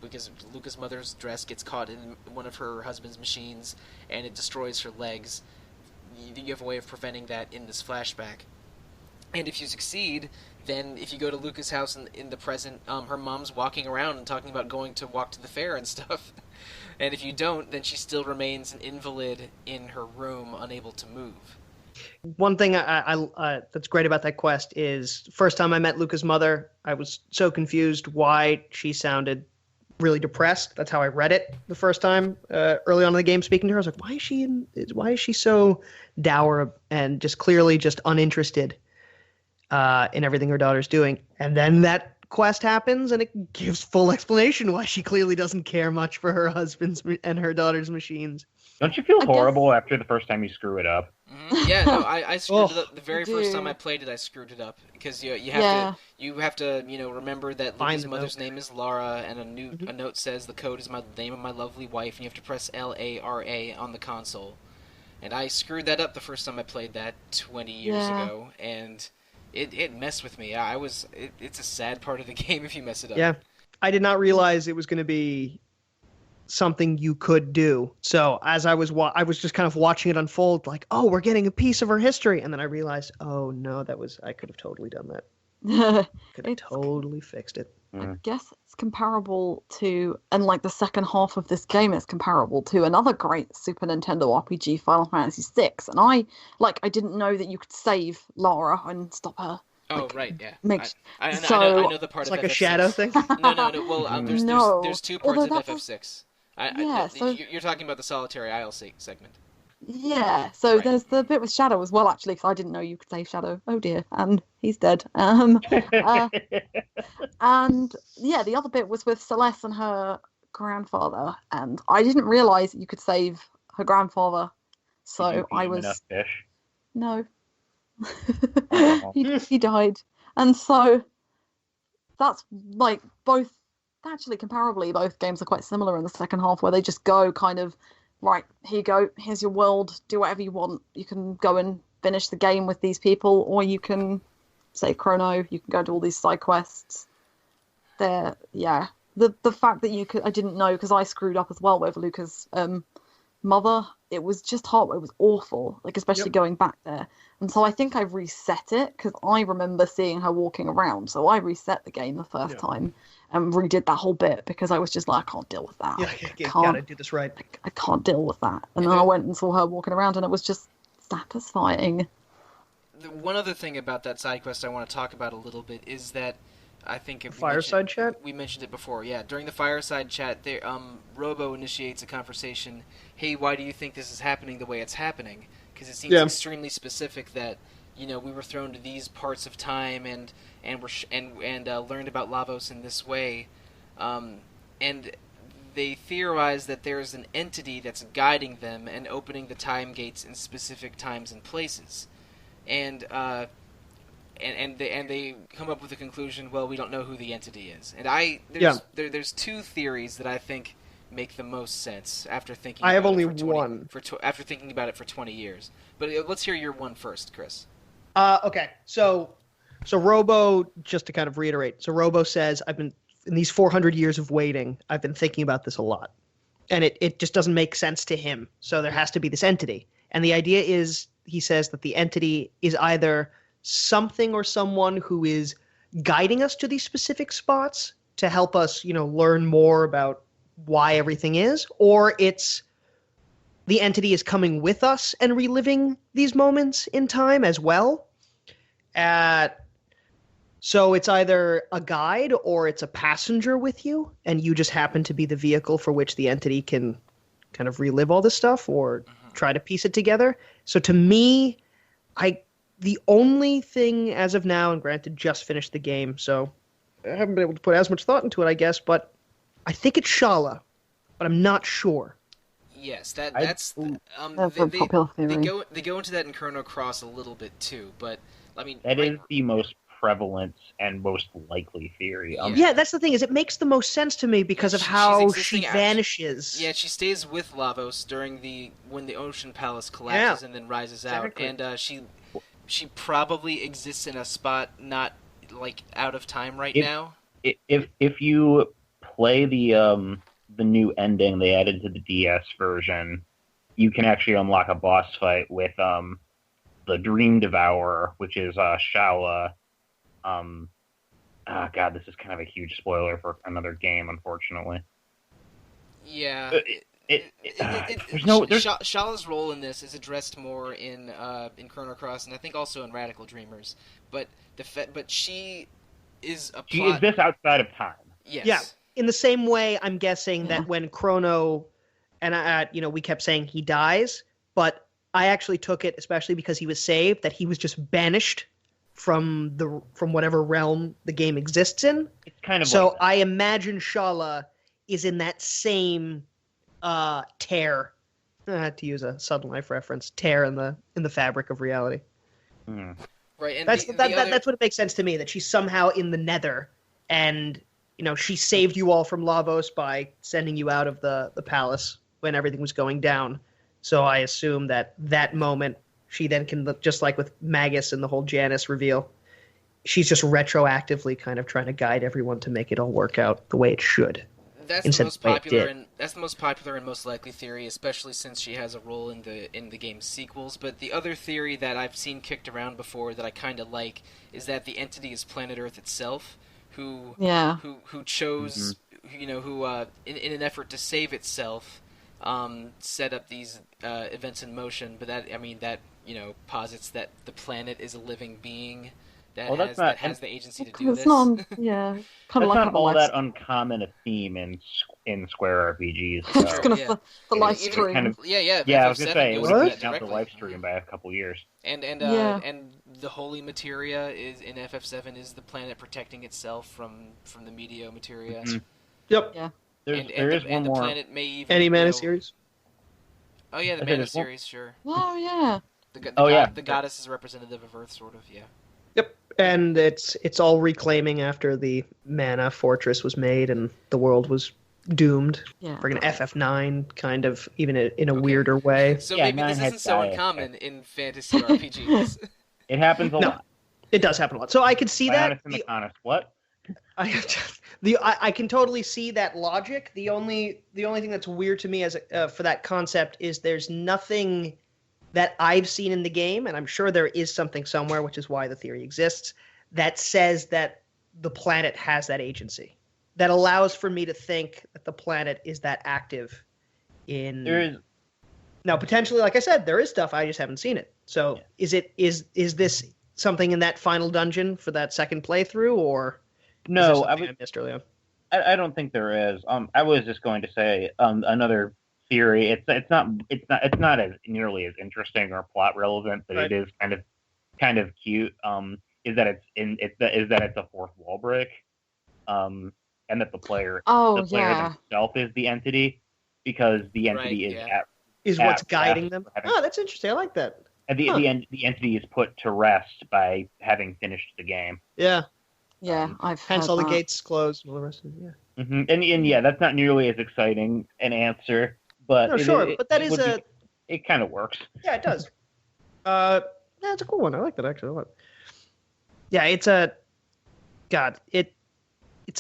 Because Luca's mother's dress gets caught in one of her husband's machines and it destroys her legs. You have a way of preventing that in this flashback. And if you succeed, then if you go to Luca's house in the present, her mom's walking around and talking about going to walk to the fair and stuff. And if you don't, then she still remains an invalid in her room, unable to move. One thing I that's great about that quest is, first time I met Luca's mother, I was so confused why she sounded really depressed. That's how I read it the first time early on in the game. Speaking to her, I was like, why is she so dour and just clearly just uninterested in everything her daughter's doing? And then that quest happens and it gives full explanation why she clearly doesn't care much for her husband's and her daughter's machines. Don't you feel horrible after the first time you screw it up? Yeah, no, I screwed it up. The very first time I played it, I screwed it up because you have to remember that Luca's mother's name is Lara, and a note says the code is the name of my lovely wife, and you have to press LARA on the console. And I screwed that up the first time I played that 20 years ago, and it messed with me. It's a sad part of the game if you mess it up. Yeah. I did not realize it was going to be something you could do. So as I was just kind of watching it unfold, like, oh, we're getting a piece of her history, and then I realized, oh no, I could have totally done that. Could have totally fixed it. I guess it's comparable to, and like the second half of this game is comparable to another great Super Nintendo RPG, Final Fantasy VI. And I didn't know that you could save Lara and stop her. Oh, right, yeah. I know the part it's of like FF6. a shadow thing? No. Well, there's two parts of FF6. So you're talking about the Solitary Isle segment. Yeah, so Right. There's the bit with Shadow as well, actually, because I didn't know you could save Shadow. Oh dear, and he's dead. And yeah, the other bit was with Celeste and her grandfather, and I didn't realise you could save her grandfather. So I was enough fish? no, he died, and so that's like both. Actually, comparably, both games are quite similar in the second half, where they just go kind of. Right, here you go, here's your world, do whatever you want. You can go and finish the game with these people, or you can save Chrono, you can go do all these side quests. The fact that you could, I didn't know, because I screwed up as well with Luca's mother. It was just hard, it was awful, like especially going back there. And so I think I reset it, because I remember seeing her walking around, so I reset the game the first time. And redid that whole bit because I was just like, I can't deal with that. Yeah, you gotta do this right. I can't deal with that. And then I went and saw her walking around, and it was just satisfying. One other thing about that side quest I want to talk about a little bit is that I think fireside chat. We mentioned it before. Yeah, during the fireside chat, there, Robo initiates a conversation. Hey, why do you think this is happening the way it's happening? Because it seems extremely specific that we were thrown to these parts of time and learned about Lavos in this way, and they theorize that there's an entity that's guiding them and opening the time gates in specific times and places, and they come up with the conclusion, well, we don't know who the entity is, and there's two theories that I think make the most sense after thinking. I have only one. After thinking about it for 20 years, but let's hear your one first, Chris. Okay, so Robo, just to kind of reiterate, so Robo says, I've been, in these 400 years of waiting, I've been thinking about this a lot. And it just doesn't make sense to him. So there has to be this entity. And the idea is, he says that the entity is either something or someone who is guiding us to these specific spots to help us, learn more about why everything is, or it's the entity is coming with us and reliving these moments in time as well. So it's either a guide or it's a passenger with you, and you just happen to be the vehicle for which the entity can kind of relive all this stuff or try to piece it together. So to me, the only thing as of now, and granted, just finished the game, so I haven't been able to put as much thought into it, I guess, but I think it's Shala, but I'm not sure. Yes, that's a popular theory. They go into that in Chrono Cross a little bit too, but I mean that is the most prevalent and most likely theory. Yeah, that's the thing, is it makes the most sense to me because of how she vanishes. Yeah, she stays with Lavos when the Ocean Palace collapses and then rises out, and she probably exists in a spot not like out of time now. If you play the new ending they added to the DS version, you can actually unlock a boss fight with the Dream Devourer, which is Shala. God, this is kind of a huge spoiler for another game, unfortunately. Yeah. There's Shala's role in this is addressed more in Chrono Cross, and I think also in Radical Dreamers. But she is a plot... She exists outside of time. Yes. Yeah. In the same way, I'm guessing that when Chrono, and we kept saying he dies, but I actually took it, especially because he was saved, that he was just banished from whatever realm the game exists in. It's kind of so. I imagine Shala is in that same tear, to use a Sudden Life reference, tear in the fabric of reality. Right, and that's what it makes sense to me, that she's somehow in the Nether, and she saved you all from Lavos by sending you out of the palace when everything was going down. So I assume that moment, she then can, just like with Magus and the whole Janus reveal, she's just retroactively kind of trying to guide everyone to make it all work out the way it should. That's the most popular and most likely theory, especially since she has a role in the game's sequels. But the other theory that I've seen kicked around before that I kind of like is that the entity is Planet Earth itself, who chose, in an effort to save itself, set up these events in motion. But that posits that the planet is a living being that has the agency to do this. Kind of like not all that uncommon a theme in Square RPGs. So. Just gonna the live stream. Kind of, I was gonna say it would have down the live stream by a couple years. And the holy materia is in FF7 is the planet protecting itself from the media materia. Mm-hmm. Yep. Yeah. There is one more. The planet may even Any Mana series? Oh yeah, the Mana series, sure. Oh yeah. The goddess is representative of Earth, sort of. Yeah. Yep, and it's all reclaiming after the Mana Fortress was made and the world was doomed. Yeah. Friggin' FF9, kind of, even in a weirder way. So maybe this isn't so uncommon in fantasy RPGs. It happens a lot. It does happen a lot. So I could see that. What? I can totally see that logic. The only thing that's weird to me as for that concept is there's nothing that I've seen in the game, and I'm sure there is something somewhere, which is why the theory exists, that says that the planet has that agency. That allows for me to think that the planet is that active in... There is... Now, potentially, like I said, there is stuff, I just haven't seen it. So, is this something in that final dungeon for that second playthrough, or... No, I missed early on? I don't think there is. I was just going to say another theory. It's not as nearly as interesting or plot relevant, but right. It is kind of cute. Is that it's a fourth wall break, and that the player himself is the entity, because the entity is what's guiding them. Oh, that's interesting. I like that. And the entity is put to rest by having finished the game. Yeah. Yeah, I've hence all the gates closed and all the rest of it. Yeah. Mm-hmm. And that's not nearly as exciting an answer. But but that is it kind of works. Yeah, it does. It's a cool one. I like that actually a lot. Yeah, it's a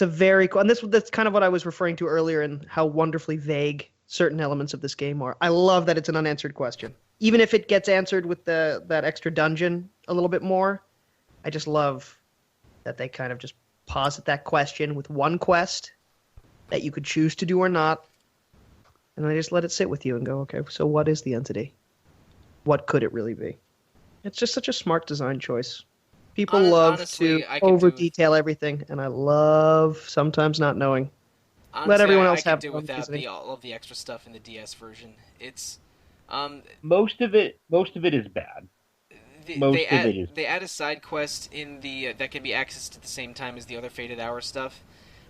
very cool, and that's kind of what I was referring to earlier, and how wonderfully vague certain elements of this game are. I love that it's an unanswered question, even if it gets answered with that extra dungeon a little bit more. I just love that they kind of just posit that question with one quest that you could choose to do or not. And I just let it sit with you and go, okay, so what is the entity? What could it really be? It's just such a smart design choice. People love to over-detail everything, and I love sometimes not knowing. Honestly, let everyone else I have do without all of the extra stuff in the DS version. It's most of it is bad. They add a side quest in the that can be accessed at the same time as the other Faded Hour stuff,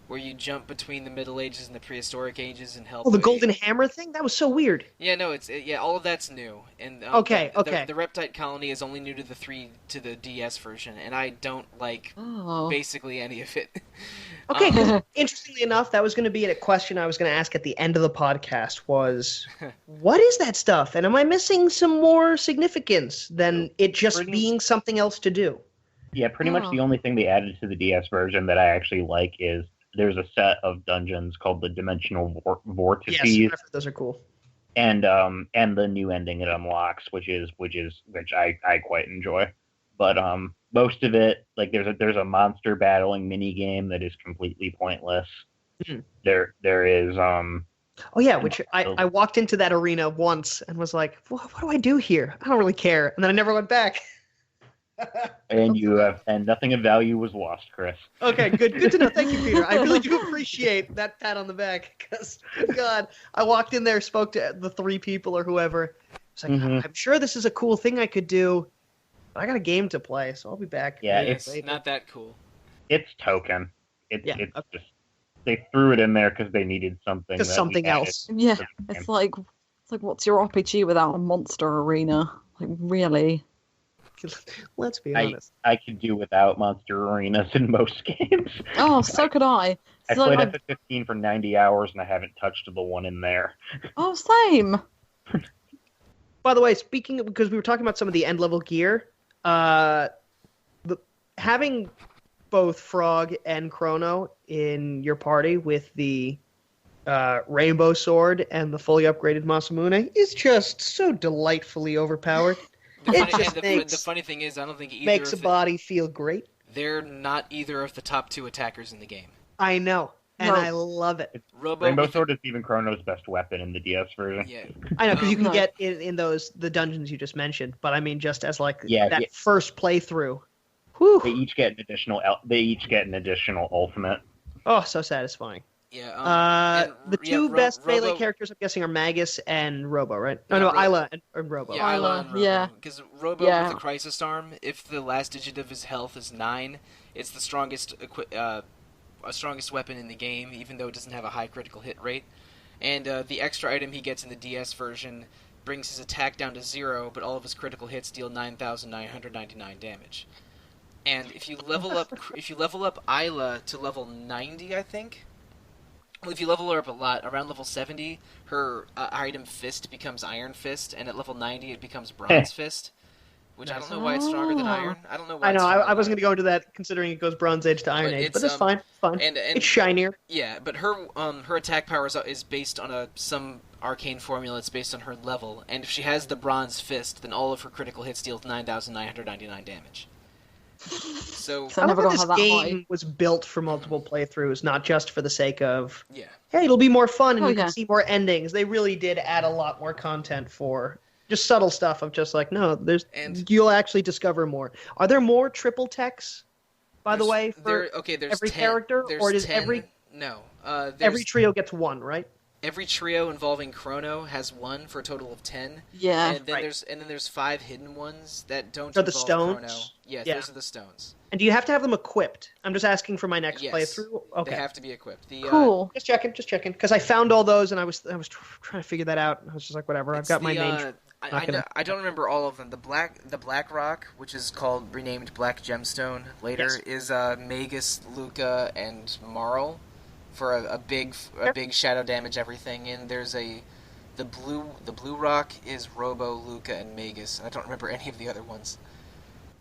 where you jump between the Middle Ages and the Prehistoric Ages and help. Oh, the Golden Hammer thing? That was so weird. Yeah, no, all of that's new. And the Reptite Colony is only new to the DS version, and I don't like basically any of it. Okay, interestingly enough, that was going to be a question I was going to ask at the end of the podcast was, what is that stuff? And am I missing some more significance than it just being something else to do? Yeah, pretty much the only thing they added to the DS version that I actually like is there's a set of dungeons called the Dimensional Vortices. Yes, I've heard those are cool. And the new ending it unlocks, which I quite enjoy. But most of it, like there's a monster battling mini game that is completely pointless. Mm-hmm. There is which I walked into that arena once and was like, what do I do here? I don't really care. And then I never went back. and nothing of value was lost, Chris. Okay, good to know. Thank you, Peter. I really do appreciate that pat on the back, because God, I walked in there, spoke to the 3 people or whoever. It's like, I'm sure this is a cool thing I could do, but I got a game to play, so I'll be back. Yeah, it's not that cool. It's token. It's just they threw it in there because they needed something. Just something else. Yeah, it's like what's your RPG without a monster arena? Like, really? Let's be honest. I could do without monster arenas in most games. Oh, so could I. I played FF15 for 90 hours and I haven't touched the one in there. Oh, same. By the way, speaking of, because we were talking about some of the end level gear, having both Frog and Chrono in your party with the Rainbow Sword and the fully upgraded Masamune is just so delightfully overpowered. The funny thing is, I don't think either makes a body feel great. They're not either of the top 2 attackers in the game. I know, and I love it. Rainbow Sword is even Chrono's best weapon in the DS version. Yeah, I know, because you can get in the dungeons you just mentioned, but I mean just as that first playthrough. Whew. They each get an additional ultimate. Oh, so satisfying. Yeah. The two best melee characters, I'm guessing, are Magus and Robo, right? No, Isla and Robo. Yeah, Isla and Robo. Yeah. Because Robo with the Crisis Arm, if the last digit of his health is 9, it's the strongest weapon in the game, even though it doesn't have a high critical hit rate. And the extra item he gets in the DS version brings his attack down to 0, but all of his critical hits deal 9,999 damage. And if you level up Isla to level 90, I think. Well, if you level her up a lot, around level 70, her item Fist becomes Iron Fist, and at level 90 it becomes Bronze Fist, which I don't know why it's stronger than Iron. I don't know why. I know. I wasn't going to go into that, considering it goes Bronze Age to Iron Age, but it's fine. It's fine. And it's shinier. Yeah, but her attack power is based on some arcane formula. It's based on her level, and if she has the Bronze Fist, then all of her critical hits deal 9,999 damage. So I love that this game was built for multiple playthroughs, not just for the sake of hey, it'll be more fun and you can see more endings. They really did add a lot more content for just subtle stuff of just you'll actually discover more. Are there more triple techs, by the way, for there's every 10, character, or does 10, every trio gets 1, right? Every trio involving Chrono has 1 for a total of 10. Yeah. And then there's 5 hidden ones that don't involve the stones? Chrono. Yeah, those are the stones. And do you have to have them equipped? I'm just asking for my next playthrough. Okay. They have to be equipped. Cool. Just checking, because I found all those and I was trying to figure that out. I was just like, whatever. I've got my main. I don't remember all of them. The Black Rock, which is called renamed Black Gemstone later, is Magus, Luca, and Marl. For a big shadow damage everything, and there's the blue rock is Robo, Luca, and Magus. I don't remember any of the other ones.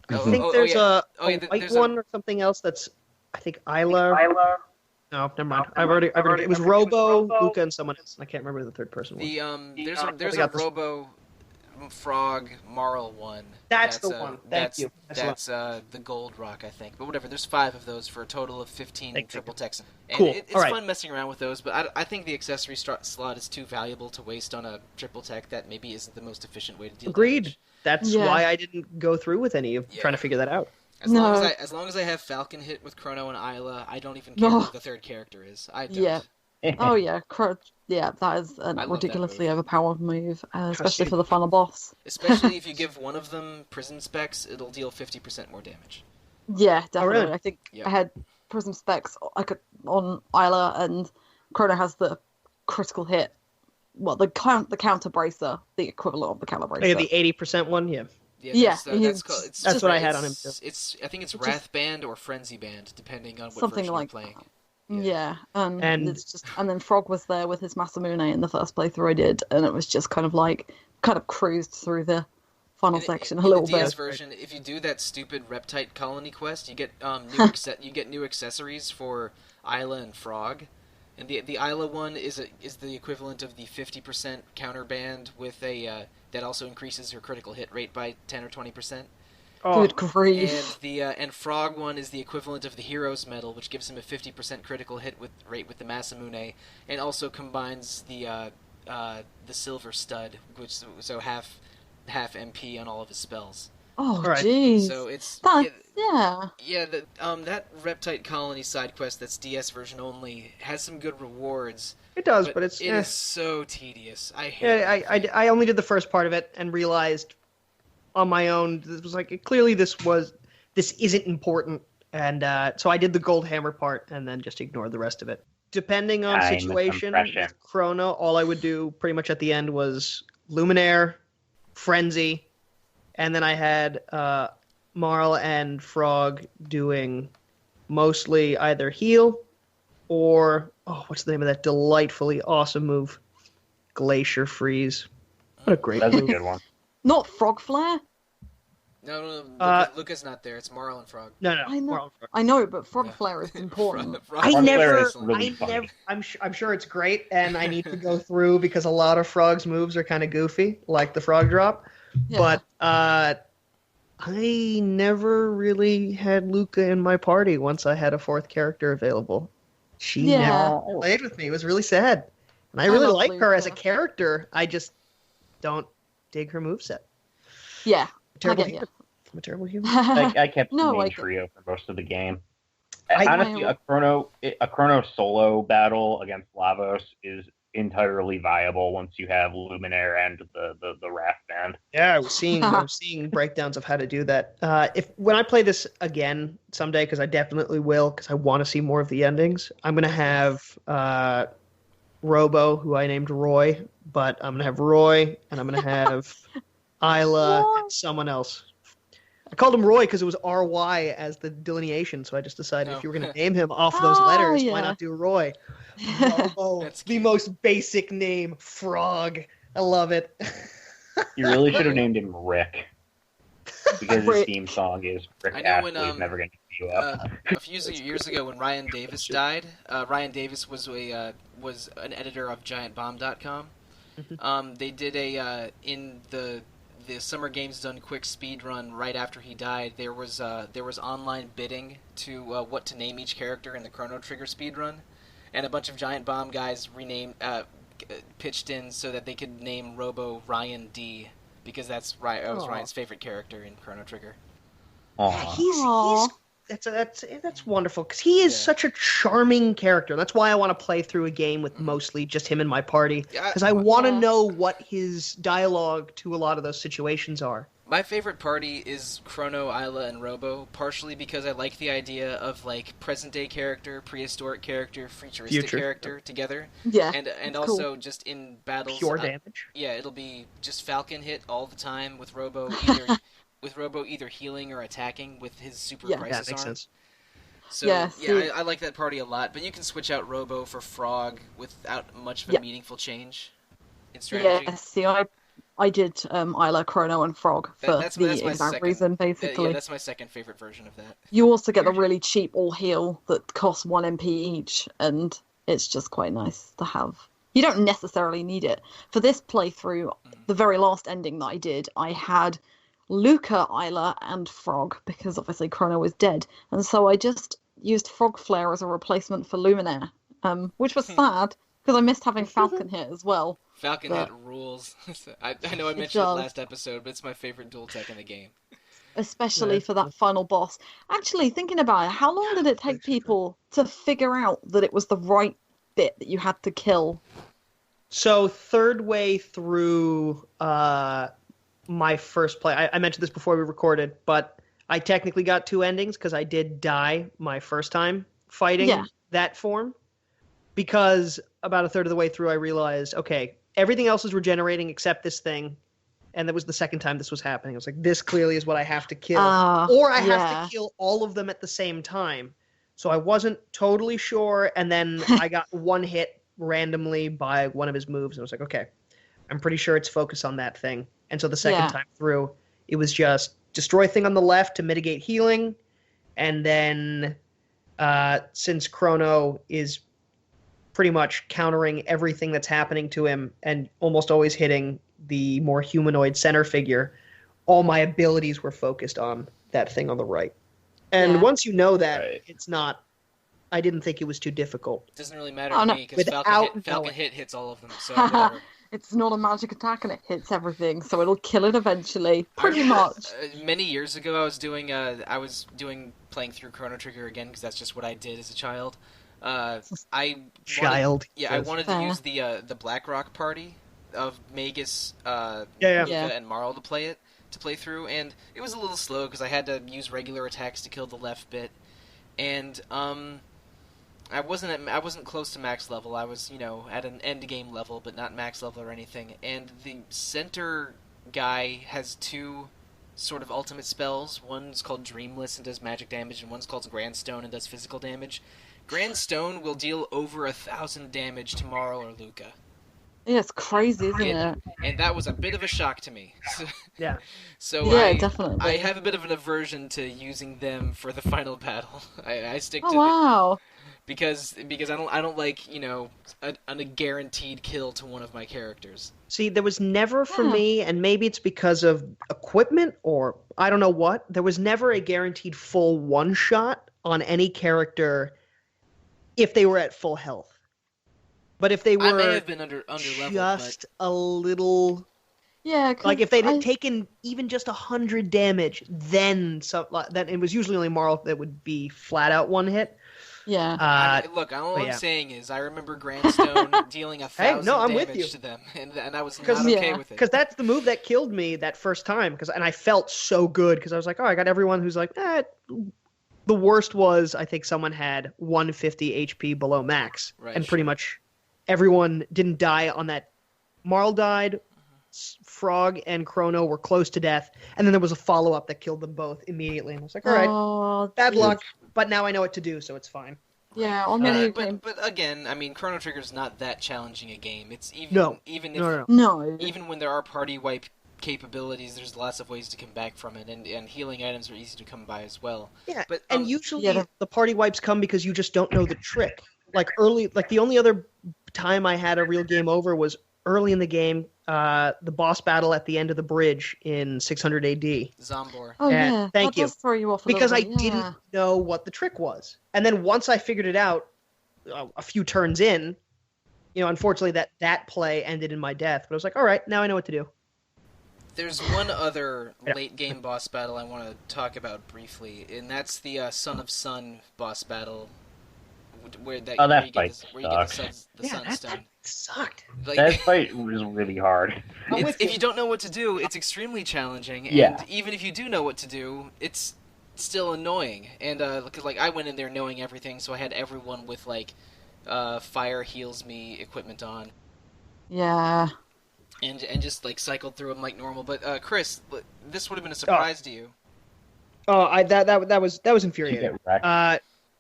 I think there's a white one or something else that's I think Isla. No, never mind. I've already it was Robo, Luca, and someone else. I can't remember who the third person was. There's a Robo, Frog, Marl one. That's the one. Thank you. That's the gold rock, I think. But whatever, there's 5 of those for a total of 15 triple techs. And cool. It's fun messing around with those, but I think the accessory slot is too valuable to waste on a triple tech that maybe isn't the most efficient way to deal. Agreed. Damage. That's why I didn't go through with any of trying to figure that out. As long as I have Falcon hit with Chrono and Isla, I don't even care who the third character is. I don't. Yeah. Oh yeah, that is a ridiculously overpowered move, especially for the final boss. Especially if you give one of them Prism Specs, it'll deal 50% more damage. Yeah, definitely. Oh, really? I think I had Prism Specs on Isla, and Chrono has the critical hit. Well, the counter bracer, the equivalent of the calibrator. Yeah, the 80% one, yeah. That's what I had on him too. I think it's Wrath Band or Frenzy Band, depending on what something version like you're playing. And then Frog was there with his Masamune in the first playthrough I did, and it was just kind of cruised through the final section a little bit. In the DS version, if you do that stupid Reptite Colony quest, you get new accessories for Isla and Frog. And the Isla one is the equivalent of the 50% counter band with that also increases her critical hit rate by 10 or 20%. Oh. Good grief. And Frog one is the equivalent of the Hero's Medal, which gives him a 50% critical hit rate with the Masamune, and also combines the Silver Stud, which half MP on all of his spells. Oh, jeez. So it's that Reptite Colony side quest that's DS version only has some good rewards. It does, but it is so tedious. I hate it. I only did the first part of it and realized on my own this was clearly this isn't important, and so I did the gold hammer part and then just ignored the rest of it. Depending on situation, with Chrono, all I would do pretty much at the end was Luminaire, Frenzy. And then I had Marl and Frog doing mostly either heal or, what's the name of that delightfully awesome move? Glacier Freeze. What a great move. That's a good one. Not Frog Flare? No, Luca's not there. It's Marl and Frog. No, I know. Marlon Frog. I know, but Frog Flare is important. I Frog Flare never, is really funny. I'm sure it's great, and I need to go through because a lot of Frog's moves are kind of goofy, like the Frog Drop. Yeah. But I never really had Luca in my party once I had a fourth character available. She never played with me. It was really sad. And I really like her as a character. I just don't dig her moveset. Yeah. Terrible I get human. I'm a terrible human. I kept the No, main I trio for most of the game. I- Honestly, a Chrono solo battle against Lavos is entirely viable once you have Luminaire and the Wrath Band. Yeah, I was seeing breakdowns of how to do that. When I play this again someday, because I definitely will, because I want to see more of the endings, I'm gonna have Robo, who I named Roy, but I'm gonna have Roy, and I'm gonna have Isla and someone else. I called him Roy because it was R-Y as the delineation, so I just decided if you were going to name him off those letters, why not do Roy? Robo, the most basic name, Frog. I love it. You really should have named him Rick, because his theme song is Rick Astley's Never Gonna Give You Up. A few years ago when Ryan Davis died, Ryan Davis was an editor of GiantBomb.com. They did in the Summer Games Done Quick speed run right after he died. There was online bidding to what to name each character in the Chrono Trigger speed run, and a bunch of Giant Bomb guys pitched in so that they could name Robo Ryan D, because that was Ryan's favorite character in Chrono Trigger. He's that's wonderful, because he is such a charming character. That's why I want to play through a game with mostly just him in my party, because I want to know what his dialogue to a lot of those situations are. My favorite party is Chrono, Isla, and Robo, partially because I like the idea of like present-day character, prehistoric character, futuristic character together. Yeah, and also just in battles, pure damage. Yeah, it'll be just Falcon hit all the time with Robo either healing or attacking with his super crisis that makes arm. sense. So I like that party a lot, but you can switch out Robo for Frog without much of a meaningful change in strategy. Yeah, see, I did Isla, Chrono, and Frog for the exact reason, basically. Yeah, that's my second favorite version of that. You also get the really cheap all heal that costs 1 MP each, and it's just quite nice to have. You don't necessarily need it. For this playthrough, the very last ending that I did, I had Luca, Isla, and Frog, because obviously Chrono was dead, and so I just used Frog Flare as a replacement for Luminaire, which was sad, because I missed having Falcon hit as well. Falcon hit rules. I know I mentioned it last episode, but it's my favorite dual tech in the game. Especially for that final boss. Actually, thinking about it, how long did it take people to figure out that it was the right bit that you had to kill? So, third way through my first play, I mentioned this before we recorded, but I technically got 2 endings because I did die my first time fighting that form. Because about a third of the way through, I realized, okay, everything else is regenerating except this thing. And that was the second time this was happening. I was like, this clearly is what I have to kill. Or I have to kill all of them at the same time. So I wasn't totally sure. And then I got 1 hit randomly by one of his moves. And I was like, okay, I'm pretty sure it's focused on that thing. And so the second time through, it was just destroy thing on the left to mitigate healing. And then since Chrono is pretty much countering everything that's happening to him and almost always hitting the more humanoid center figure, all my abilities were focused on that thing on the right. And once you know that, it's not... I didn't think it was too difficult. It doesn't really matter to me, because Falcon hit hits all of them, so whatever. It's not a magic attack and it hits everything, so it'll kill it eventually, pretty much. Many years ago, I was playing through Chrono Trigger again, because that's just what I did as a child. I wanted to use the Blackrock party of Magus, and Marl to play through, and it was a little slow because I had to use regular attacks to kill the left bit, and I wasn't close to max level. I was at an end game level, but not max level or anything. And the center guy has 2 sort of ultimate spells. One's called Dreamless and does magic damage, and one's called Grandstone and does physical damage. Grandstone will deal over 1,000 damage to Marl or Luca. Yeah, it's crazy, isn't it? And that was a bit of a shock to me. Yeah. So Yeah, definitely. I have a bit of an aversion to using them for the final battle. I stick to wow. because I don't like, you know, a guaranteed kill to one of my characters. See, there was never for me, and maybe it's because of equipment or I don't know what, there was never a guaranteed full one shot on any character if they were at full health. But if they were I may have been under just a little, Yeah, like if they'd taken even just 100 damage, then it was usually only Marl that would be flat out one hit. Yeah. Look, all I'm saying is I remember Grandstone dealing 1,000 damage to them, and I was not okay with it. Because that's the move that killed me that first time, and I felt so good, because I was like, oh, I got everyone who's like, the worst was, I think someone had 150 HP below max, and pretty much everyone didn't die on that. Marl died, Frog and Chrono were close to death, and then there was a follow-up that killed them both immediately, and I was like, all right, bad luck, but now I know what to do, so it's fine. Yeah, on the but again, I mean, Chrono Trigger's not that challenging a game. It's even even when there are party wipe capabilities, there's lots of ways to come back from it, and healing items are easy to come by as well. Yeah, but and usually the party wipes come because you just don't know the trick. Like the only other time I had a real game over was early in the game, the boss battle at the end of the bridge in 600 AD. Zombor. Oh yeah, thank you. Does throw you off because I didn't know what the trick was, and then once I figured it out, a few turns in, unfortunately that play ended in my death. But I was like, all right, now I know what to do. There's one other late game boss battle I want to talk about briefly, and that's the Son of Sun boss battle. Where you get the Sunstone. That sucked. That fight was really hard. If you don't know what to do, it's extremely challenging. And even if you do know what to do, it's still annoying. And because I went in there knowing everything, so I had everyone with fire heals me equipment on. Yeah. And just cycled through them like normal. But Chris, this would have been a surprise to you. Oh, that was infuriating.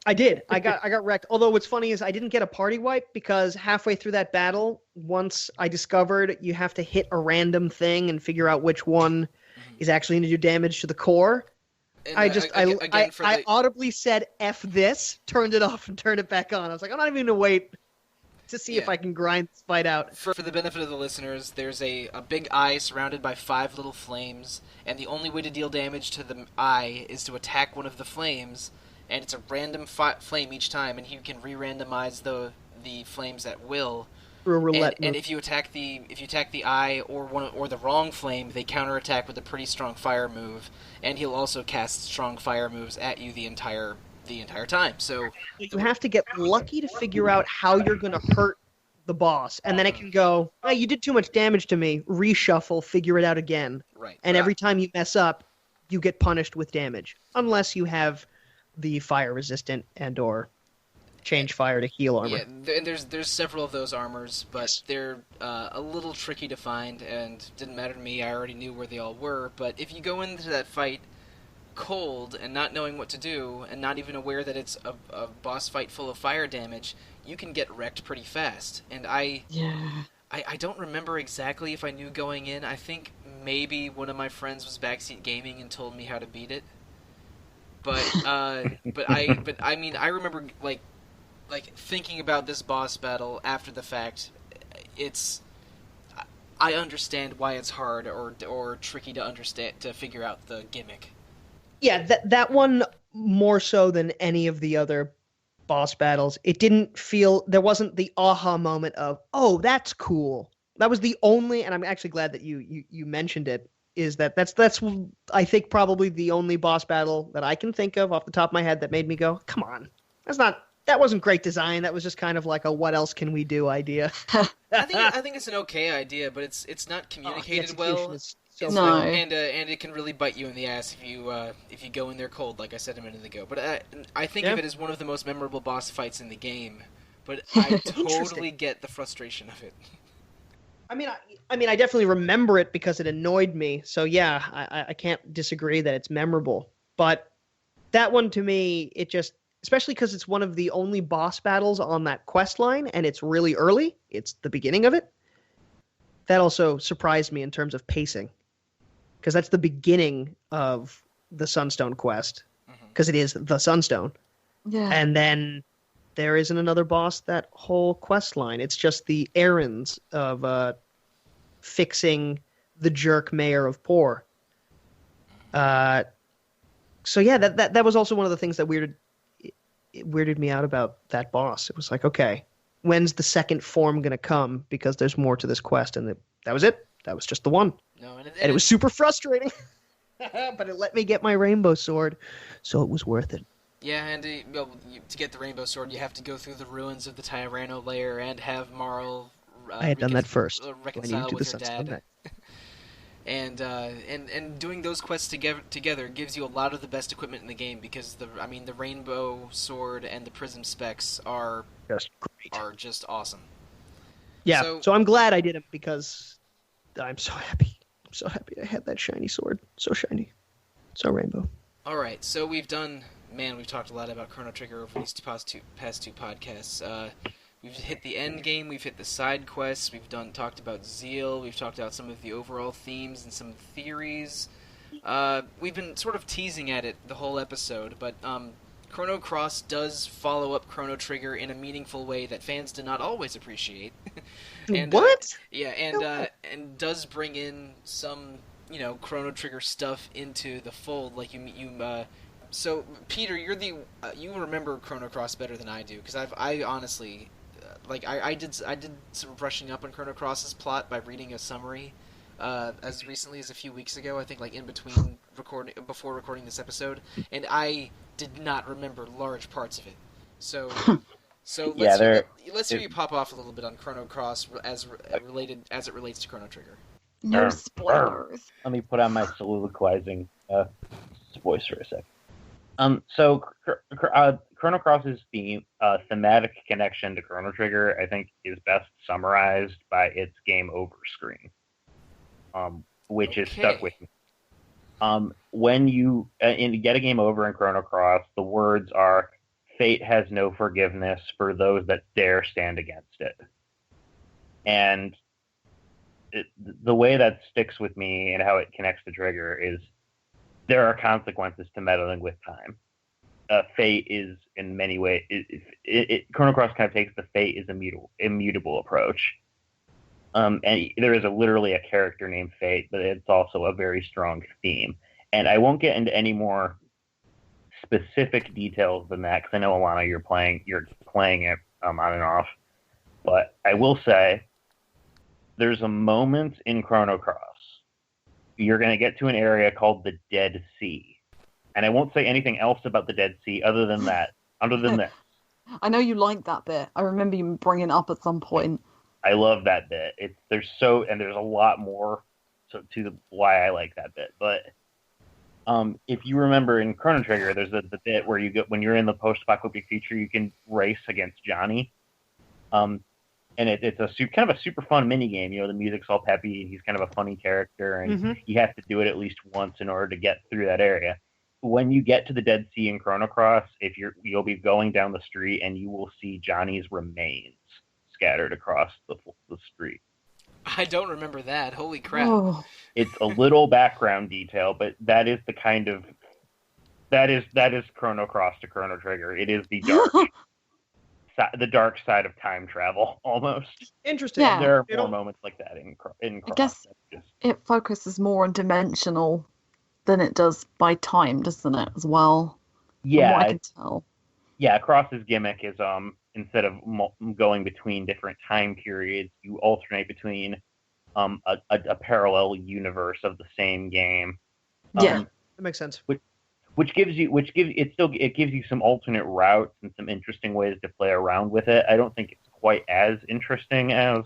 I did. I got wrecked. Although what's funny is I didn't get a party wipe because halfway through that battle, once I discovered you have to hit a random thing and figure out which one is actually going to do damage to the core. And I audibly said F this, turned it off and turned it back on. I was like, I'm not even going to wait to see if I can grind this fight out. For the benefit of the listeners, there's a big eye surrounded by 5 little flames, and the only way to deal damage to the eye is to attack one of the flames. And it's a random flame each time, and you can re-randomize the flames at will. Through a roulette and if you attack the eye or the wrong flame, they counterattack with a pretty strong fire move, and he'll also cast strong fire moves at you the entire time. So you have to get lucky to figure out how you're going to hurt the boss, and then it can go, oh, you did too much damage to me. Reshuffle, figure it out again. Right. And every time you mess up, you get punished with damage, unless you have the fire resistant and or change fire to heal armor. Yeah, and there's several of those armors, but they're a little tricky to find, and didn't matter to me. I already knew where they all were. But if you go into that fight cold and not knowing what to do, and not even aware that it's a boss fight full of fire damage, you can get wrecked pretty fast. And I don't remember exactly if I knew going in. I think maybe one of my friends was backseat gaming and told me how to beat it. But I mean, I remember like thinking about this boss battle after the fact. I understand why it's hard or tricky to understand, to figure out the gimmick. Yeah, that one more so than any of the other boss battles. It didn't feel, there wasn't the aha moment of, oh, that's cool. That was the only, and I'm actually glad that you mentioned it. Is that's I think probably the only boss battle that I can think of off the top of my head that made me go, come on, that wasn't great design. That was just kind of like a what else can we do idea. I think it's an okay idea, but it's not communicated well. No. And it can really bite you in the ass if you go in there cold, like I said a minute ago. But I think of it as one of the most memorable boss fights in the game. But I totally get the frustration of it. I mean, I definitely remember it because it annoyed me. So yeah, I can't disagree that it's memorable. But that one to me, it just, especially because it's one of the only boss battles on that quest line, and it's really early. It's the beginning of it. that also surprised me in terms of pacing, because that's the beginning of the Sunstone quest, because it is the Sunstone. Yeah. And then there isn't another boss that whole quest line. It's just the errands of fixing the jerk mayor of Poor. So yeah, that was also one of the things that weirded me out about that boss. It was like, okay, when's the second form going to come? Because there's more to this quest, and that was it. That was just the one. No, and it was super frustrating. But it let me get my rainbow sword, so it was worth it. Yeah, and to get the rainbow sword, you have to go through the ruins of the Tyranno lair and have Marl. I had done that first. Reconcile with her dad. And doing those quests together gives you a lot of the best equipment in the game, because the rainbow sword and the prism specs are just awesome. Yeah, so I'm glad I did it, because I'm so happy. I'm so happy I had that shiny sword. So shiny. So rainbow. All right, so we've talked a lot about Chrono Trigger over these past two podcasts. We've hit the end game, we've hit the side quests, we've talked about Zeal, we've talked about some of the overall themes and some theories. We've been sort of teasing at it the whole episode, but Chrono Cross does follow up Chrono Trigger in a meaningful way that fans do not always appreciate. And, what? And does bring in some, Chrono Trigger stuff into the fold, like So, Peter, you remember Chrono Cross better than I do, because I honestly, I did some brushing up on Chrono Cross's plot by reading a summary, as recently as a few weeks ago. I think before recording this episode, and I did not remember large parts of it. So let's hear you pop off a little bit on Chrono Cross as it relates to Chrono Trigger. No spoilers. Let me put on my soliloquizing voice for a second. So Chrono Cross's thematic connection to Chrono Trigger, I think, is best summarized by its game over screen, which is stuck with me. When you get a game over in Chrono Cross, the words are, "Fate has no forgiveness for those that dare stand against it." And the way that sticks with me and how it connects to Trigger is, there are consequences to meddling with time. Fate is, in many ways, Chrono Cross kind of takes the fate is immutable approach. And there is literally a character named Fate, but it's also a very strong theme. And I won't get into any more specific details than that, because I know, Alana, you're playing it on and off. But I will say, there's a moment in Chrono Cross. You're going to get to an area called the Dead Sea. And I won't say anything else about the Dead Sea other than this. I know you like that bit. I remember you bringing it up at some point. I love that bit. There's a lot more to why I like that bit. But if you remember in Chrono Trigger, there's the bit where when you're in the post-apocalyptic future, you can race against Johnny. And it's kind of a super fun mini game. The music's all peppy, and he's kind of a funny character, and you have to do it at least once in order to get through that area. When you get to the Dead Sea in Chrono Cross, you'll be going down the street, and you will see Johnny's remains scattered across the street. I don't remember that. Holy crap! Oh. It's a little background detail, but that is the kind of that is Chrono Cross to Chrono Trigger. It is the dark side of time travel, almost. Interesting. Yeah. There are more moments like that in Cross. I guess it focuses more on dimensional than it does by time, doesn't it, as well? Yeah, from what I can tell. Yeah, Cross's gimmick is instead of going between different time periods, you alternate between a parallel universe of the same game. Yeah, that makes sense. Which gives you some alternate routes and some interesting ways to play around with it. I don't think it's quite as interesting as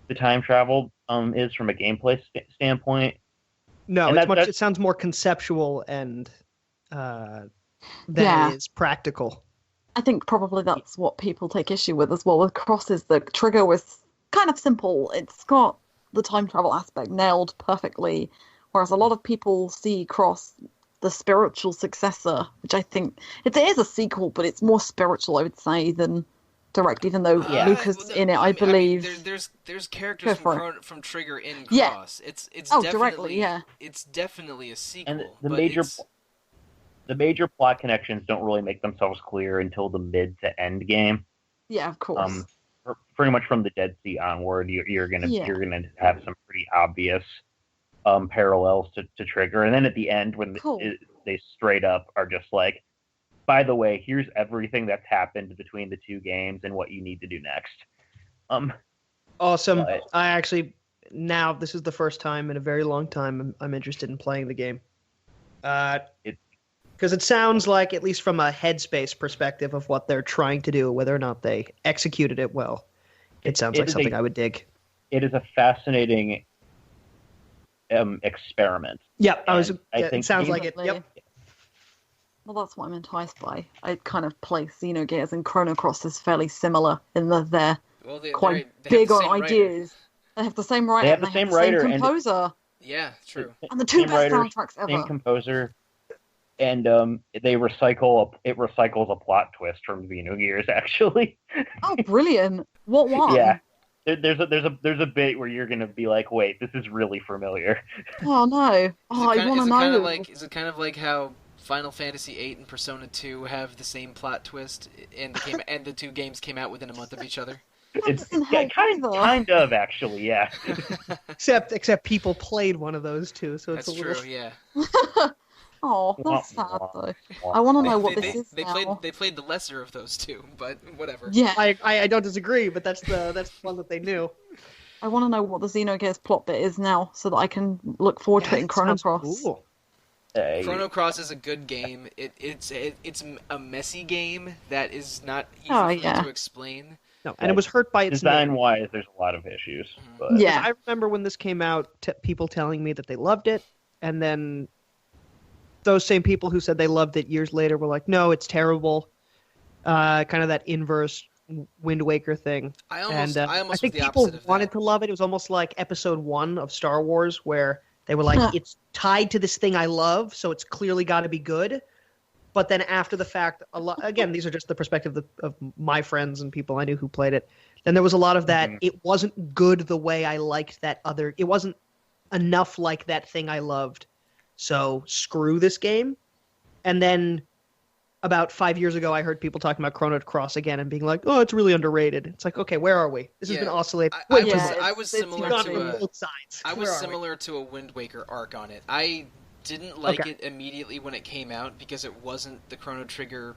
the time travel is from a gameplay standpoint. No, it sounds more conceptual and than it is practical. I think probably that's what people take issue with as well. With Crosses, the trigger was kind of simple. It's got the time travel aspect nailed perfectly, whereas a lot of people see Cross the spiritual successor, which I think it is a sequel, but it's more spiritual, I would say, than Direct, even though Luca's in it, I believe. There's characters from Trigger in Cross. Yeah. It's definitely, directly, yeah. It's definitely a sequel. And the major plot connections don't really make themselves clear until the mid to end game. Yeah, of course. Pretty much from the Dead Sea onward, you're gonna have some pretty obvious parallels to Trigger, and then at the end when they straight up are just like, by the way, here's everything that's happened between the two games and what you need to do next. Awesome. I actually now this is the first time in a very long time I'm interested in playing the game. Because it sounds like, at least from a headspace perspective of what they're trying to do, whether or not they executed it well, it sounds like something I would dig. It is a fascinating experiment. Yeah, it sounds like it. Yep. Well, that's what I'm enticed by. I kind of place Xenogears and Chrono Cross as fairly similar in that they're quite big on ideas. They have the same writer. They have the same writer and composer. Yeah, true. And the two best soundtracks ever. Same composer. And it recycles a plot twist from Xenogears, actually. Oh, brilliant! What one? Yeah, there's a bit where you're gonna be like, wait, this is really familiar. Oh no! Oh, I want to know. Is it kind of like how Final Fantasy VIII and Persona 2 have the same plot twist, and the two games came out within a month of each other? It's kind of actually, yeah. except people played one of those two, so it's That's a little... true, yeah. Oh, that's sad though. I want to know what this is now. They played the lesser of those two, but whatever. Yeah, I don't disagree, but that's the one that they knew. I want to know what the Xenogears plot bit is now, so that I can look forward to it in Chrono Cross. Cool. Chrono Cross is a good game. It's a messy game that is not easy to explain. No, and it was hurt by its design-wise. There's a lot of issues. But... Yeah, I remember when this came out, people telling me that they loved it, and then those same people who said they loved it years later were like, "No, it's terrible." Kind of that inverse Wind Waker thing. I think people wanted to love it. It was almost like Episode 1 of Star Wars, where they were like, "It's tied to this thing I love, so it's clearly got to be good." But then after the fact, again, these are just the perspective of my friends and people I knew who played it. Then there was a lot of that. It wasn't good the way I liked that other. It wasn't enough like that thing I loved. So screw this game. And then about 5 years ago, I heard people talking about Chrono Cross again and being like, "Oh, it's really underrated." It's like, okay, where are we? This has been oscillating. I was similar to a Wind Waker arc on it. I didn't like it immediately when it came out because it wasn't the Chrono Trigger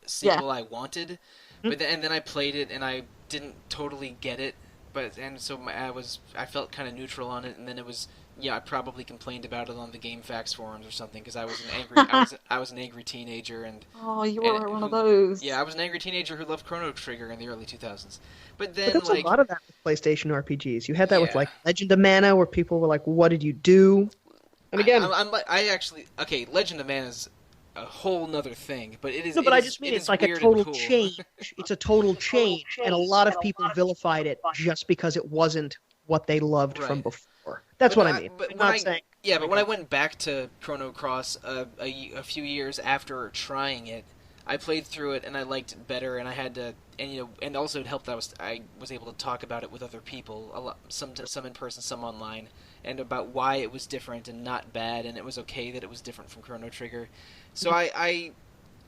sequel I wanted. But then I played it and I didn't totally get it. So I felt kind of neutral on it, and then it was I probably complained about it on the GameFAQs forums or something because I was an angry I was an angry teenager and you were one of those. Yeah, I was an angry teenager who loved Chrono Trigger in the early 2000s. But there's a lot of that with PlayStation RPGs. You had that with like Legend of Mana, where people were like, "What did you do?" And again, Legend of Mana is a whole nother thing, but it is. No, but I just mean it's like a total change. It's a total change, and a lot of people vilified it just because it wasn't what they loved from before. That's what I mean. But when I went back to Chrono Cross a few years after trying it, I played through it and I liked it better, and I had to, and also it helped that I was able to talk about it with other people, some in person, some online, and about why it was different and not bad, and it was okay that it was different from Chrono Trigger. So I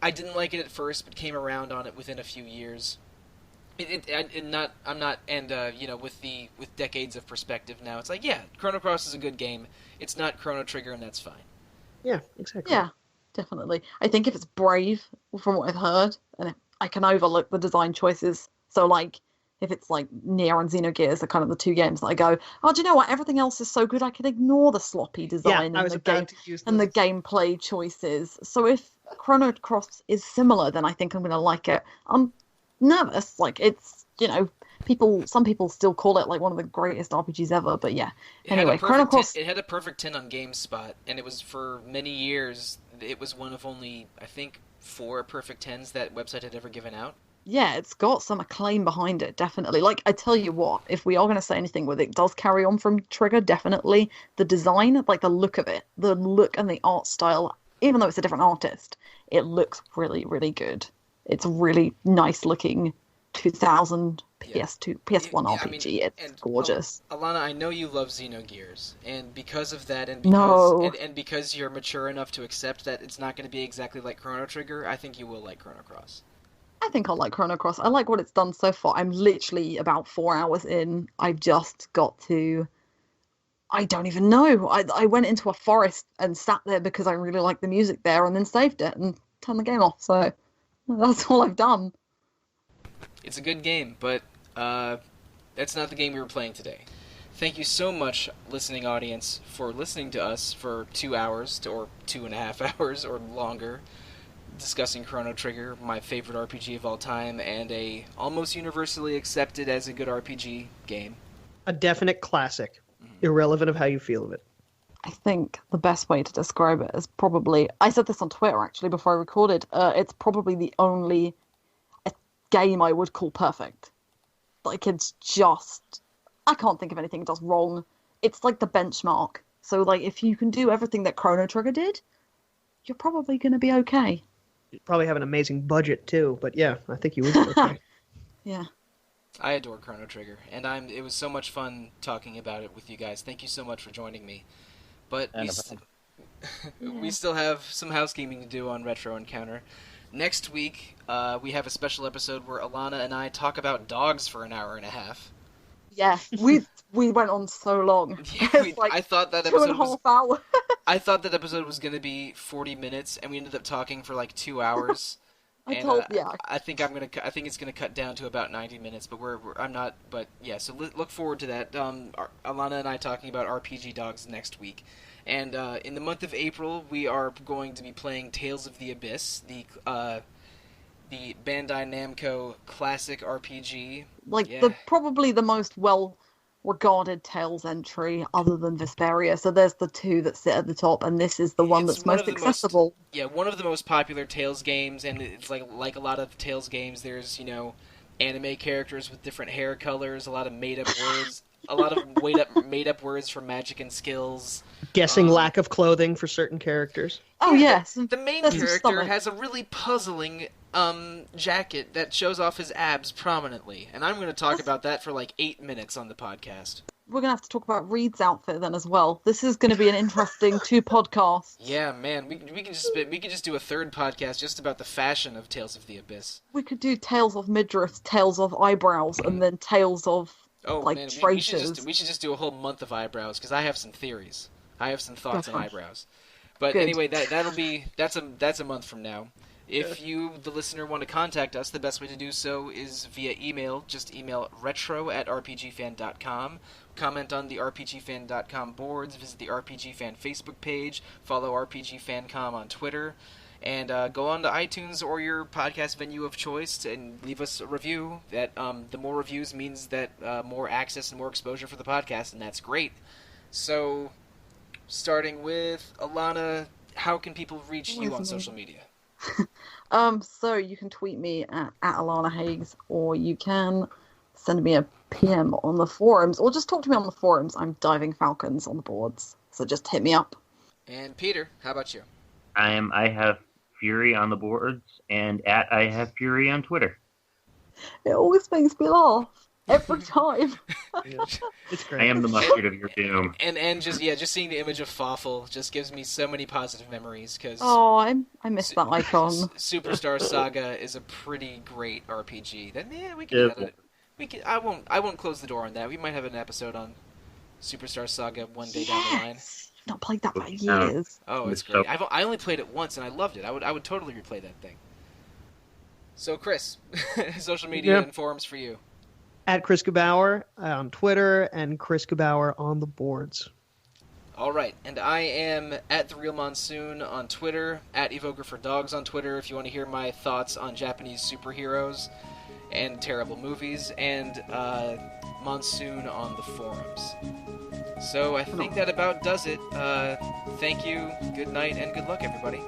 didn't like it at first, but came around on it within a few years. With decades of perspective now, it's like, Chrono Cross is a good game. It's not Chrono Trigger, and that's fine. Yeah, exactly. Yeah, definitely. I think if it's brave, from what I've heard, and I can overlook the design choices. So, like, if it's like Nier and Xenogears are kind of the two games that I go, oh, do you know what? Everything else is so good, I can ignore the sloppy design and the gameplay choices. So if Chrono Cross is similar, then I think I'm going to like it. I'm nervous. Like, it's, some people still call it like one of the greatest RPGs ever, but yeah. Anyway, Chrono Cross... It had a perfect 10 on GameSpot, and it was for many years, it was one of only, I think, 4 perfect 10s that website had ever given out. Yeah, it's got some acclaim behind it, definitely. Like, I tell you what, if we are going to say anything with it, does carry on from Trigger, definitely. The design, like the look of it, the look and the art style, even though it's a different artist, it looks really, really good. It's a really nice looking 2000 Yeah. PS2, PS1 Yeah, RPG. It's and gorgeous. Alana, I know you love Xenogears, and because of that, and No. because you're mature enough to accept that it's not going to be exactly like Chrono Trigger, I think you will like Chrono Cross. I think I'll like Chrono Cross. I like what it's done so far. I'm literally about 4 hours in. I've just got to. I don't even know. I went into a forest and sat there because I really liked the music there, and then saved it and turned the game off. So that's all I've done. It's a good game, but that's not the game we were playing today. Thank you so much, listening audience, for listening to us for 2 hours or 2.5 hours or longer, discussing Chrono Trigger, my favorite RPG of all time, and a almost universally accepted as a good RPG game. A definite classic, irrelevant of how you feel of it. I think the best way to describe it is probably, I said this on Twitter actually before I recorded, it's probably the only game I would call perfect. Like, it's just, I can't think of anything it does wrong. It's like the benchmark. So, like, if you can do everything that Chrono Trigger did, you're probably going to be okay. You probably have an amazing budget too, but yeah, I think you would be okay. Yeah. I adore Chrono Trigger, and it was so much fun talking about it with you guys. Thank you so much for joining me. But we still have some housekeeping to do on Retro Encounter. Next week, we have a special episode where Alana and I talk about dogs for an hour and a half. Yeah, we went on so long. Like I thought that 2.5 hours. I thought that episode was going to be 40 minutes, and we ended up talking for like 2 hours. I think it's gonna cut down to about 90 minutes, but I'm not. But yeah, so look forward to that. Alana and I talking about RPG dogs next week, and in the month of April we are going to be playing Tales of the Abyss, the Bandai Namco classic RPG. Probably the most well-regarded Tales entry other than Vesperia. So there's the two that sit at the top, and this is the one that's most accessible. One of the most popular Tales games, and it's like a lot of Tales games, there's, anime characters with different hair colors, a lot of made-up words, a lot of made-up words for magic and skills. Guessing lack of clothing for certain characters. Oh, yes. The main character has a really puzzling jacket that shows off his abs prominently, and I'm going to talk about that for like 8 minutes on the podcast. We're going to have to talk about Reed's outfit then as well. This is going to be an interesting 2 podcasts. Yeah, man, we can just do a 3rd podcast just about the fashion of Tales of the Abyss. We could do Tales of Midriff, Tales of Eyebrows, and then Tales of traitors. We should just do a whole month of eyebrows, because I have some theories. I have some thoughts on eyebrows. But Good. Anyway, that's a month from now. If you, the listener, want to contact us, the best way to do so is via email. Just email retro@rpgfan.com. Comment on the rpgfan.com boards. Visit the RPGFan Facebook page. Follow RPGFancom on Twitter. And go on to iTunes or your podcast venue of choice and leave us a review. That the more reviews means that more access and more exposure for the podcast, and that's great. So, starting with Alana, how can people reach you on social media? So you can tweet me at Alana Hagues, or you can send me a PM on the forums, or just talk to me on the forums. I'm diving falcons on the boards, so just hit me up. And Peter, how about you? I have Fury on the boards, and I have Fury on Twitter. It always makes me laugh every time. It's great. I am the mustard of your doom. And just seeing the image of Fawful just gives me so many positive memories, because I miss that icon. Superstar Saga is a pretty great RPG. We can edit it. I won't close the door on that. We might have an episode on Superstar Saga one day down the line. I've not played that for years. Oh, it's great. I only played it once and I loved it. I would totally replay that thing. So Chris, social media and forums for you. At Chris Gebauer on Twitter and Chris Gebauer on the boards. All right, and I am at The Real Monsoon on Twitter, at Evoker for Dogs on Twitter if you want to hear my thoughts on Japanese superheroes and terrible movies, and Monsoon on the forums. So I think that about does it. Thank you, good night, and good luck, everybody.